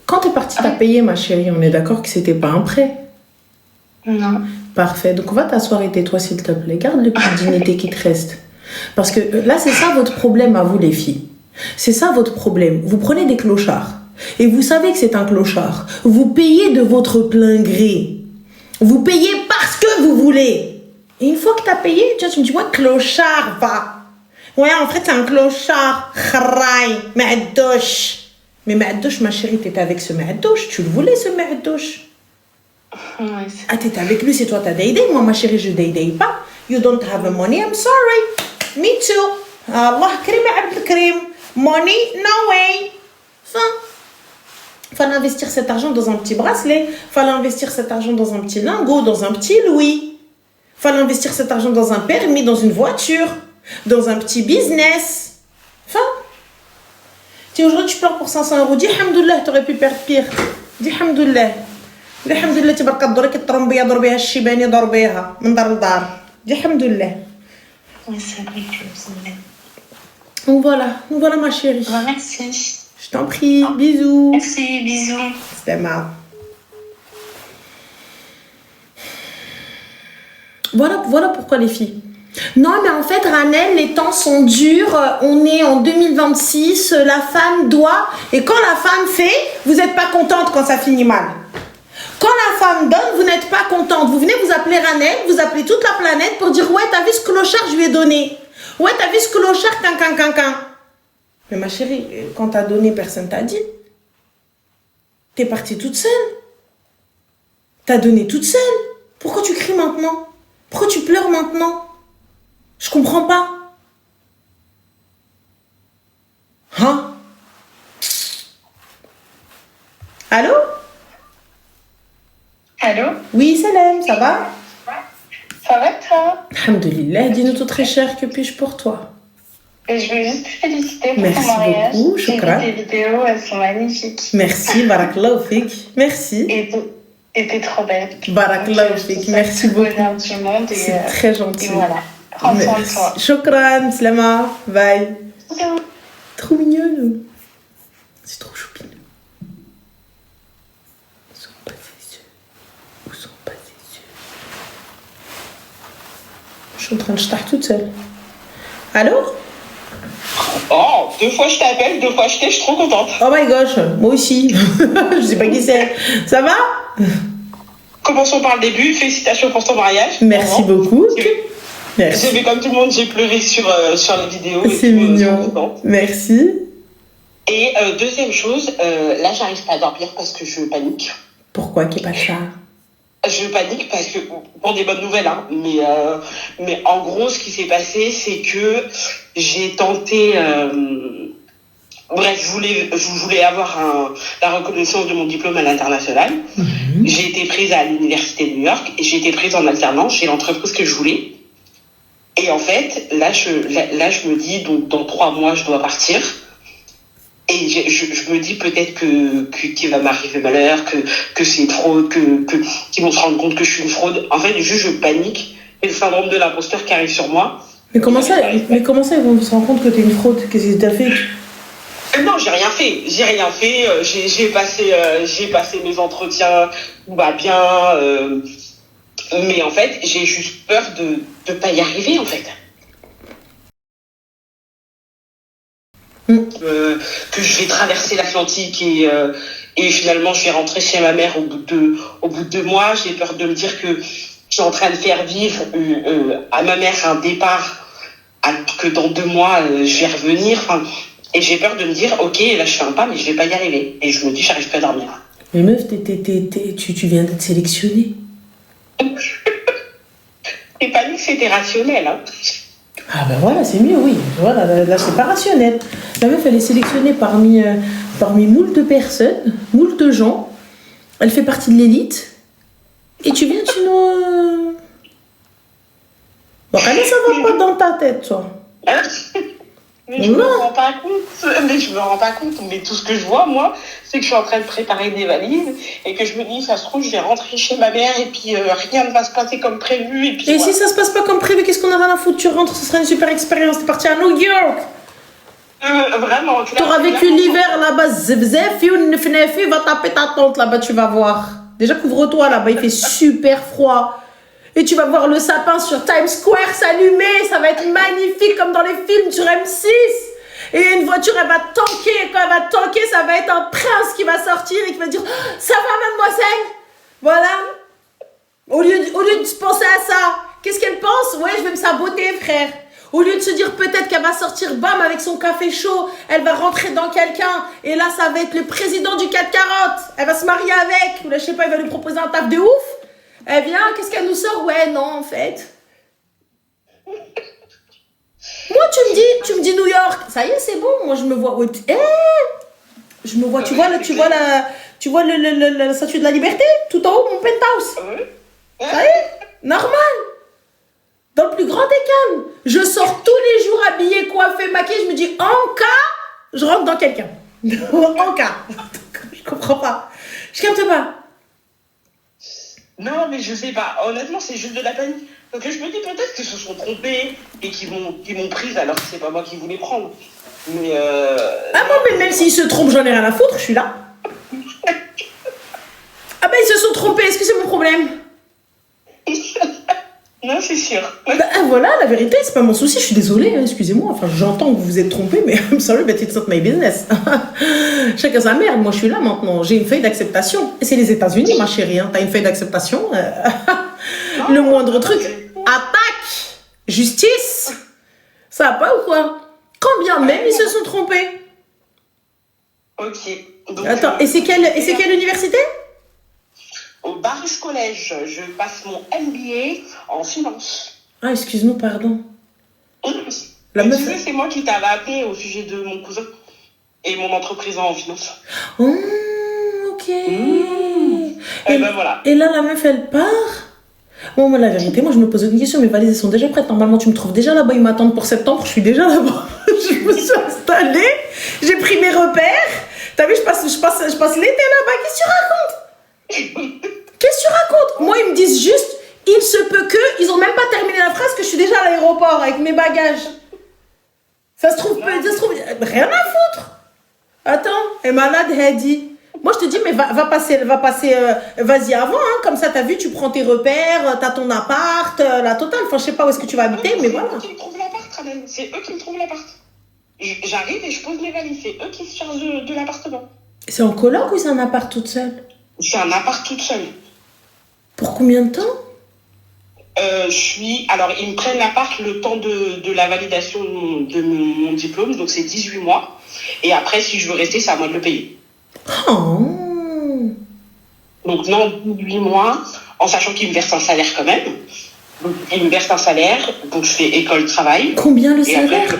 Quand t'es partie, t'as payé, ma chérie. On est d'accord que c'était pas un prêt? Non. Parfait. Donc, on va t'asseoir et tais-toi, s'il te plaît. Garde le peu de dignité qui te reste. Parce que là, c'est ça votre problème à vous, les filles. C'est ça votre problème. Vous prenez des clochards. Et vous savez que c'est un clochard. Vous payez de votre plein gré. Vous payez parce que vous voulez. Et une fois que t'as payé, tu me dis, ouais, clochard, va. Ouais, en fait, c'est un clochard. Kharaï, ma'adouche. Mais ma'adouche, ma chérie, t'étais avec ce ma'adouche. Tu le voulais, ce ma'adouche. Ouais, c'est... Ah, t'étais avec lui, c'est toi, t'as daidé. Moi, ma chérie, je daidai pas. You don't have money, I'm sorry. Me too. Allah krim, abd krim. Money, no way. Fin. Fallait investir cet argent dans un petit bracelet. Fallait investir cet argent dans un petit lingot, dans un petit louis. Fallait investir cet argent dans un permis, dans une voiture, dans un petit business. Fin. Si aujourd'hui tu pleures pour 500 €, dis hamdoullah, t'aurais pu perdre pire. Dis hamdoullah. Dis hamdoullah, tu vas te dire que ضربيها الشيباني ضربيها من دار لدار. Dis hamdoullah. Ouais, c'est vrai que je me... Donc voilà ma chérie. Bah, merci. Je t'en prie, bisous. Merci, bisous. C'était marrant. Voilà pourquoi les filles. Non, mais en fait, Ranel, les temps sont durs. On est en 2026. La femme doit. Et quand la femme fait, vous n'êtes pas contente quand ça finit mal. Quand la femme donne, vous n'êtes pas contente. Vous venez vous appeler Ranel, vous appelez toute la planète pour dire ouais, t'as vu ce clochard, je lui ai donné. Ouais, t'as vu ce clochard, quin. Mais ma chérie, quand t'as donné, personne t'a dit. T'es partie toute seule. T'as donné toute seule. Pourquoi tu cries maintenant? Pourquoi tu pleures maintenant? Je comprends pas. Hein? Allô? Allô? Oui, Salem, ça va? Ça va toi? Alhamdulillah, dis-nous tout très cher, que puis-je pour toi? Et je veux juste te féliciter pour Merci ton mariage. beaucoup, J'ai vu shukran. tes vidéos, elles sont magnifiques. Merci, barakallahu fik. Merci. Et t'es trop belle. Barakallahu fik, merci beaucoup. Bonheur du monde et, C'est très gentil. et voilà. Prends soin de toi. Shukran, slama, bye. Bisous. Trop mignonne. C'est trop choupine. Où sont passés ses yeux? Où sont passés ses yeux? Je suis en train de jeter toute seule. Allô? Oh, 2 fois je t'appelle, 2 fois je t'ai, je suis trop contente. Oh my gosh, moi aussi. Je sais pas qui c'est. Ça va? Commençons par le début. Félicitations pour ton mariage. Merci beaucoup. Merci. J'ai vu comme tout le monde, j'ai pleuré sur les vidéos. C'est mignon. Merci. Et deuxième chose, là j'arrive pas à dormir parce que je panique. Pourquoi qu'il n'y ait pas ça? Je panique parce que, pour des bonnes nouvelles, hein, mais en gros ce qui s'est passé c'est que j'ai tenté... Bref, je voulais avoir la reconnaissance de mon diplôme à l'international. Mhm. J'ai été prise à l'université de New York et j'ai été prise en alternance chez l'entreprise que je voulais. Et en fait, là, je me dis, donc dans 3 mois, je dois partir. Et je me dis peut-être qu'il va m'arriver malheur, que c'est une fraude, qu'ils vont se rendre compte que je suis une fraude. En fait, juste je panique. Et le syndrome de l'imposteur qui arrive sur moi. Mais comment ça ils vont se rendre compte que t'es une fraude? Qu'est-ce que t'as fait? Non, j'ai rien fait. J'ai passé mes entretiens, tout va bien. Mais en fait, j'ai juste peur de pas y arriver, en fait. Que je vais traverser l'Atlantique et finalement je vais rentrer chez ma mère au bout de 2 mois. J'ai peur de me dire que je suis en train de faire vivre à ma mère un départ, que dans 2 mois je vais revenir. Et j'ai peur de me dire, ok, là je fais un pas, mais je vais pas y arriver. Et je me dis, j'arrive pas à dormir. Mais meuf, tu viens d'être sélectionnée. Et pas dit que c'était rationnel. Hein. Ah ben voilà, c'est mieux, oui. Voilà, là c'est pas rationnel. La meuf, elle est sélectionnée parmi moult personnes, moult gens. Elle fait partie de l'élite. Et tu nous... Bon, allez, ça va pas dans ta tête, toi. Hein? Mais je me rends pas compte. Mais je me rends pas compte. Mais tout ce que je vois, moi, c'est que je suis en train de préparer des valises et que je me dis, ça se trouve, je vais rentrer chez ma mère et puis rien ne va se passer comme prévu. Et, puis, Et voilà. si ça se passe pas comme prévu, qu'est-ce qu'on a rien à foutre? Tu rentres, ce sera une super expérience. T'es parti à New York. Vraiment. T'auras vécu l'hiver là-bas, zef, une fenêtre, va taper ta tante là-bas, tu vas voir. Déjà, couvre-toi là-bas, il fait super froid. Et tu vas voir le sapin sur Times Square s'allumer, ça va être magnifique comme dans les films sur M6. Et une voiture, elle va tanker, et quand elle va tanker, ça va être un prince qui va sortir et qui va dire « Ça va, mademoiselle ?» Voilà. Au lieu de penser à ça, qu'est-ce qu'elle pense? Ouais, je vais me saboter, frère. Au lieu de se dire peut-être qu'elle va sortir, bam, avec son café chaud, elle va rentrer dans quelqu'un, et là, ça va être le président du 440. Elle va se marier avec, ou là, je sais pas, il va lui proposer un taf de ouf. Elle vient, qu'est-ce qu'elle nous sort? Ouais, non, en fait. Moi, tu me dis New York. Ça y est, c'est bon. Moi, je me vois. Je me vois. Tu vois la statue de la liberté tout en haut, mon penthouse. Ça y est, normal. Dans le plus grand des calmes. Je sors tous les jours habillée, coiffée, maquillée. Je me dis, en cas, je rentre dans quelqu'un. En cas. Je comprends pas. Je capte pas. Non, mais je sais pas. Honnêtement, c'est juste de la panique. Donc je me dis peut-être qu'ils se sont trompés et qu'ils m'ont prise alors que c'est pas moi qui voulais prendre. Mais Ah bon, mais même s'ils se trompent, j'en ai rien à foutre, je suis là. Ah ben ils se sont trompés, est-ce que c'est mon problème? non, c'est sûr. Bah voilà, la vérité, c'est pas mon souci, je suis désolée, hein, excusez-moi. Enfin, j'entends que vous vous êtes trompé, mais I'm sorry, but it's not my business. Chacun sa merde, moi je suis là maintenant, j'ai une feuille d'acceptation. Et c'est les États-Unis, ma chérie, hein. T'as une feuille d'acceptation, le moindre truc, attaque, justice, ça va pas ou quoi? Quand bien même ils se sont trompés. Ok. Donc, Attends, et c'est quelle université? Au Barış Collège, je passe mon MBA en finance. Ah, excuse-nous, pardon. La Et meuf... tu sais, c'est moi qui t'avais appelé au sujet de mon cousin et mon entreprise en finance. Oh, ok. Et ben voilà. Et là, la meuf, elle part. Bon, moi, la vérité, moi, je me pose une question. Mes valises, elles sont déjà prêtes. Normalement, tu me trouves déjà là-bas. Ils m'attendent pour septembre. Je suis déjà là-bas. Je me suis installée. J'ai pris mes repères. T'as vu, je passe l'été là-bas. Qu'est-ce que tu racontes? Qu'est-ce que tu racontes? Moi, ils me disent juste, il se peut que... Ils ont même pas terminé la phrase que je suis déjà à l'aéroport avec mes bagages. Ça se trouve... Rien à foutre. Attends, elle est malade, elle dit... Moi, je te dis, mais va passer, vas-y avant, hein, comme ça, t'as vu, tu prends tes repères, t'as ton appart, la totale. Enfin, je sais pas où est-ce que tu vas habiter, mais voilà. C'est eux qui me trouvent l'appart, quand même. C'est eux qui me trouvent l'appart. J'arrive et je pose mes valises. C'est eux qui se chargent de l'appartement. C'est en coloc ou c'est un appart toute seule? C'est un appart toute seule. Pour combien de temps? Alors, ils me prennent l'appart le temps de la validation de mon diplôme, donc c'est 18 mois. Et après, si je veux rester, c'est à moi de le payer. Oh. Donc, non, 18 mois, en sachant qu'ils me versent un salaire quand même. Donc, ils me versent un salaire, donc je fais école-travail. Combien le Et salaire? après,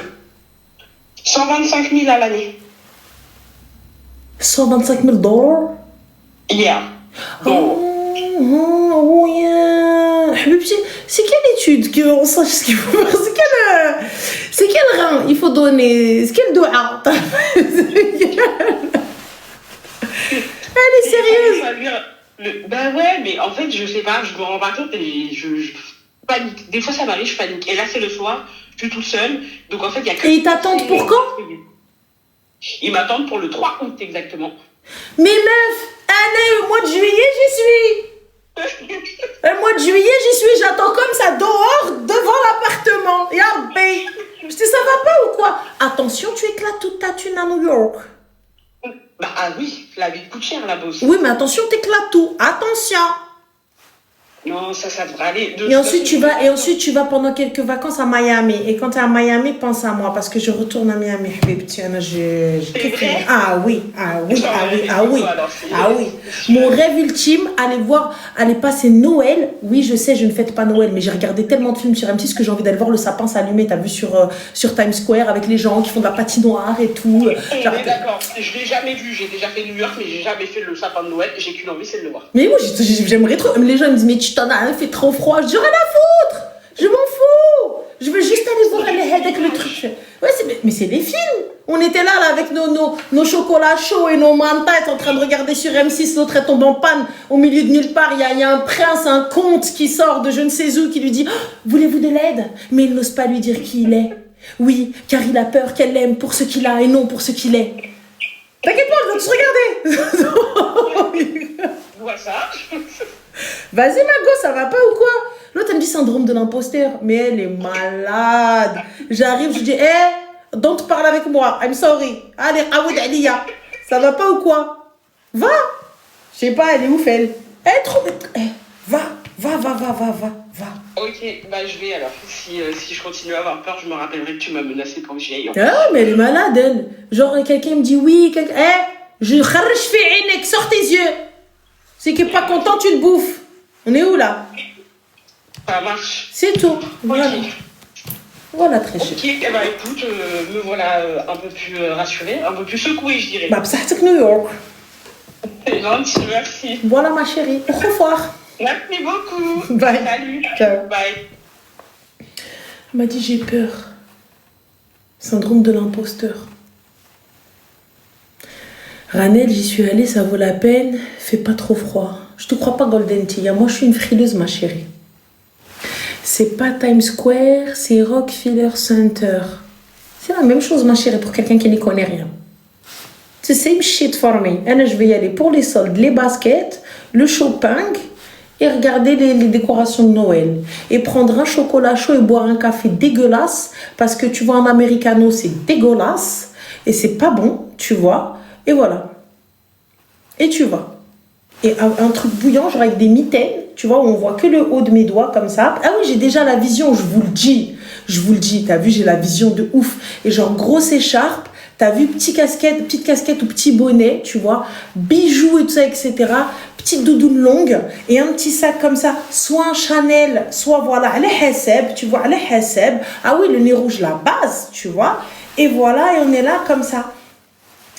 125 000 à l'année. 125 000 $? Yeah. Donc, Oh, yeah. Habibti, c'est quelle étude qu'on sache ce qu'il faut faire? C'est quel rein il faut donner? C'est quel doigt? Elle est sérieuse. Bah ouais, mais en fait, je sais pas, je me rends pas compte et je panique. Des fois, ça m'arrive, je panique. Et là, c'est le soir, je suis toute seule. Donc en fait, il y a que... Et ils t'attendent pour quand? Ils m'attendent pour le 3 août, exactement. Mais meuf, allez, au mois de juillet, j'y suis. Le mois de juillet, j'y suis. J'attends comme ça dehors, devant l'appartement. Yarbé. Je dis, ça va pas ou quoi? Attention, tu éclates toute ta thune à New York. Bah ah oui, la vie coûte cher là-bas aussi. Oui, mais attention, t'éclates tout. Attention. Non, ça devrait aller. Et ensuite, tu vas pendant quelques vacances à Miami. Et quand tu es à Miami, pense à moi parce que je retourne à Miami. Ah oui. Mon rêve ultime, aller passer Noël. Oui, je sais, je ne fête pas Noël, mais j'ai regardé tellement de films sur M6 que j'ai envie d'aller voir le sapin s'allumer. T'as vu sur Times Square avec les gens qui font de la patinoire et tout. D'accord, je l'ai jamais vu. J'ai déjà fait New York, mais j'ai jamais fait le sapin de Noël. J'ai qu'une envie, c'est de le voir. Mais moi, j'aimerais trop. Les gens me disent, mais tu t'en as, il fait trop froid. Je dis, rien à foutre. Je m'en fous. Je veux juste aller voir avec le truc. Ouais, Mais c'est des films. On était là avec nos chocolats chauds et nos mantas en train de regarder sur M6, l'autre elle tombe en panne au milieu de nulle part. Il y a un prince, un comte qui sort de je ne sais où qui lui dit voulez-vous de l'aide? Mais il n'ose pas lui dire qui il est. Oui, car il a peur qu'elle l'aime pour ce qu'il a et non pour ce qu'il est. T'inquiète pas, je vais te regarder. Vois ça. Vas-y, Mago, ça va pas ou quoi? L'autre, elle me dit syndrome de l'imposteur. Mais elle est malade. J'arrive, je dis, don't parle avec moi. I'm sorry. Allez, Aoud Aliya. Ça va pas ou quoi? Va. Je sais pas, elle est ouf, elle. Elle est trop... Va. Ok, bah je vais alors. Si je continue à avoir peur, je me rappellerai que tu m'as menacé pour que j'y aille. Ah, mais elle est malade, elle. Genre, quelqu'un me dit, oui, je kharj fi ainek, sors tes yeux. C'est que pas content, tu te bouffes. On est où, là? Ça marche. C'est tout. Voilà. Ok. Voilà, très cher. Ok, eh ben écoute, me voilà un peu plus rassurée, un peu plus secouée, je dirais. Bah, بصحتك New York. C'est gentil, merci. Voilà, ma chérie. Au revoir. Merci beaucoup. Bye. Salut. Ciao. Bye. Elle m'a dit, j'ai peur. Syndrome de l'imposteur. Ranel, j'y suis allée, ça vaut la peine. Fait pas trop froid. Je te crois pas, Golden Tia. Moi, je suis une frileuse, ma chérie. C'est pas Times Square, c'est Rockefeller Center. C'est la même chose, ma chérie, pour quelqu'un qui n'y connaît rien. C'est same shit for me. Et je vais y aller pour les soldes, les baskets, le shopping et regarder les décorations de Noël. Et prendre un chocolat chaud et boire un café dégueulasse parce que tu vois, un americano, c'est dégueulasse et c'est pas bon, tu vois. Et voilà. Et tu vois. Et un truc bouillant, genre avec des mitaines, tu vois, où on voit que le haut de mes doigts comme ça. Ah oui, j'ai déjà la vision, je vous le dis. Je vous le dis, t'as vu, j'ai la vision de ouf. Et genre, grosse écharpe, t'as vu, petite casquette ou petit bonnet, tu vois, bijoux et tout ça, etc. Petite doudoune longue et un petit sac comme ça, soit un Chanel, soit voilà, allez Hesseb, tu vois, allez Hesseb. Ah oui, le nez rouge, la base, tu vois. Et voilà, et on est là comme ça.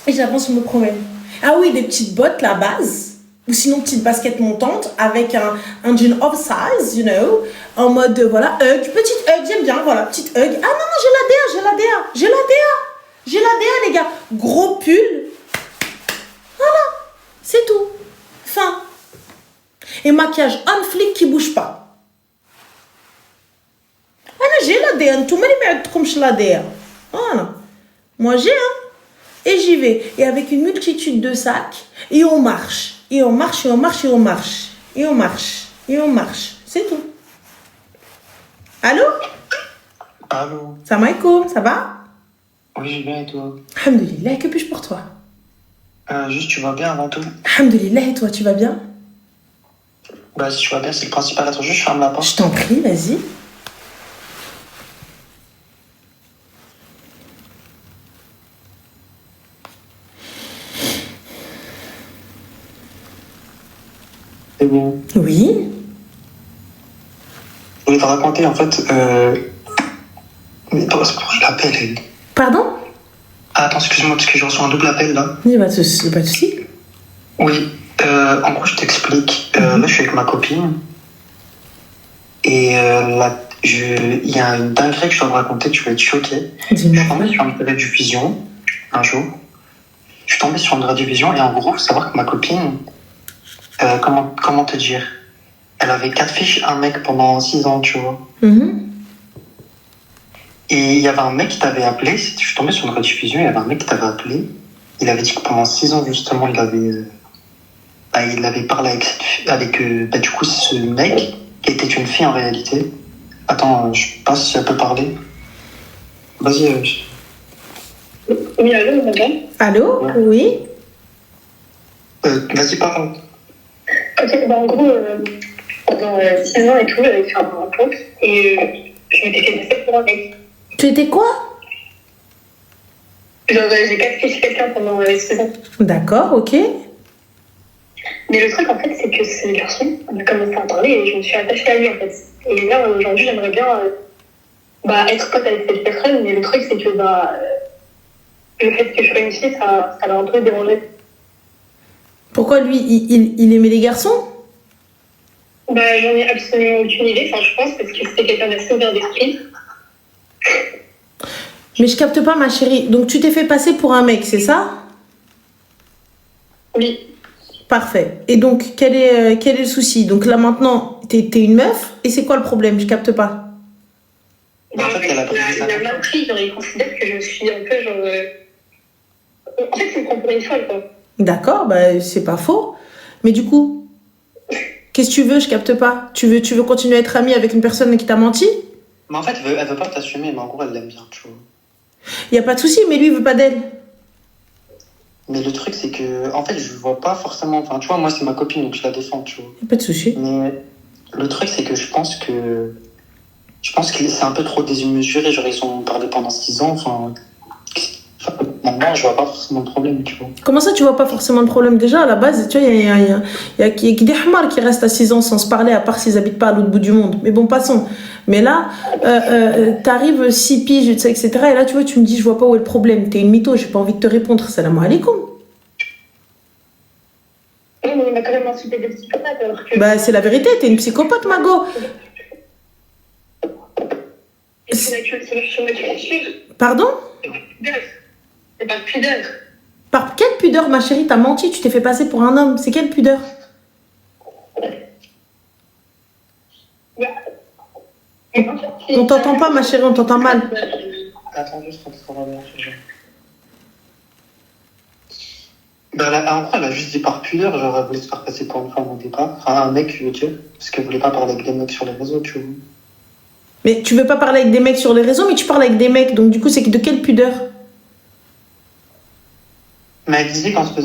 Et j'avance, je me promène. Ah oui, des petites bottes, la base. Ou sinon, petite basket montante avec un jean oversize, you know, en mode, voilà, hug, petite hug, j'aime bien, voilà, petite hug. Ah non, j'ai la DA, les gars. Gros pull. Voilà, c'est tout. Fin. Et maquillage on flic qui bouge pas. Ah non, j'ai la DA, tout le monde comme je la DA. Voilà. Moi, j'ai, Et j'y vais. Et avec une multitude de sacs, et on marche. Et on marche. C'est tout. Allô? Allô? Salam alaikum, ça va? Oui, je vais bien et toi? Alhamdulillah, que puis-je pour toi? Juste, tu vas bien avant tout? Alhamdulillah, et toi, tu vas bien? Bah, si tu vas bien, c'est le principal. Attends, juste, je ferme la porte. Je t'en prie, vas-y. C'est bon. Oui? Je voulais te raconter, en fait, mais pourquoi il appelle, elle? Pardon? Ah, attends, excuse-moi, parce que j'ai reçu un double appel, là. Il n'y a pas de souci. Oui, en gros, je t'explique. Là, je suis avec ma copine. Et là, il y a une dinguerie que je dois te raconter, tu vas être choqué. Je suis tombé sur une rediffusion, un jour. Je suis tombé sur une rediffusion, et en gros, faut savoir que ma copine, comment te dire? Elle avait 4 fiches, un mec pendant 6 ans, tu vois. Et il y avait un mec qui t'avait appelé, je suis tombé sur une rediffusion, il y avait un mec qui t'avait appelé. Il avait dit que pendant 6 ans, justement, il avait parlé avec du coup, ce mec, qui était une fille en réalité. Attends, je sais pas si elle peut parler. Vas-y. Oui, allô, madame? Allô? Oui? Vas-y, parle. Ok, bah en gros, pendant 6 ans et tout, j'avais fait un rencontre et je m'étais fait passer pour un mec. Tu étais quoi? Genre, j'ai casqué chez quelqu'un pendant 6 ans. D'accord, ok. Mais le truc, en fait, c'est que ce garçon, on a commencé à parler et je me suis attachée à lui, en fait. Et là, aujourd'hui, j'aimerais bien être pote avec cette personne, mais le truc, c'est que le fait que je sois une fille, ça l'a un peu dérangé. Pourquoi lui, il aimait les garçons? J'en ai absolument aucune idée, je pense, parce que c'était quelqu'un d'assez ouvert d'esprit. Mais je capte pas, ma chérie. Donc, tu t'es fait passer pour un mec, c'est ça? Oui. Parfait. Et donc, quel est le souci? Donc là, maintenant, t'es une meuf. Et c'est quoi le problème? Je capte pas. En fait, elle a pris il a mal pris, genre, il considère que je suis un peu genre. En fait, il me prend pour une folle, quoi. D'accord, bah, c'est pas faux. Mais du coup, qu'est-ce que tu veux? Je capte pas. Tu veux continuer à être amie avec une personne qui t'a menti? Mais en fait, elle veut pas t'assumer, mais en gros, elle l'aime bien, tu vois. Y a pas de souci, mais lui, il veut pas d'elle. Mais le truc, c'est que, en fait, je vois pas forcément. Enfin, tu vois, moi, c'est ma copine, donc je la défends, tu vois. Y a pas de souci. Mais le truc, c'est que je pense que c'est un peu trop démesuré. Genre, ils ont parlé pendant 6 ans. Enfin, maintenant, je vois pas forcément le problème, tu vois. Comment ça, tu vois pas forcément le problème? Déjà, à la base, tu vois, il y a des hamars qui restent à 6 ans sans se parler, à part s'ils habitent pas à l'autre bout du monde. Mais bon, passons. Mais là, t'arrives 6 piges, etc. Et là, tu vois, tu me dis, je vois pas où est le problème. T'es une mytho, j'ai pas envie de te répondre. Salam alaikum. Oui, mais il m'a quand même insulté de psychopathe, alors que. Bah, c'est la vérité, t'es une psychopathe, Mago. Et c'est la culture. Pardon? C'est pas de pudeur. Par quelle pudeur, ma chérie, t'as menti, tu t'es fait passer pour un homme? C'est quelle pudeur? On t'entend pas, ma chérie, on t'entend mal. Attends juste quand on va voir. Ben, en gros, elle a juste dit par pudeur, genre, elle voulait se faire passer pour une femme au départ. Enfin, un mec, je veux dire, parce qu'elle voulait pas parler avec des mecs sur les réseaux, tu vois. Mais tu veux pas parler avec des mecs sur les réseaux, mais tu parles avec des mecs, donc du coup, c'est de quelle pudeur? Mais elle disait qu'en se faisant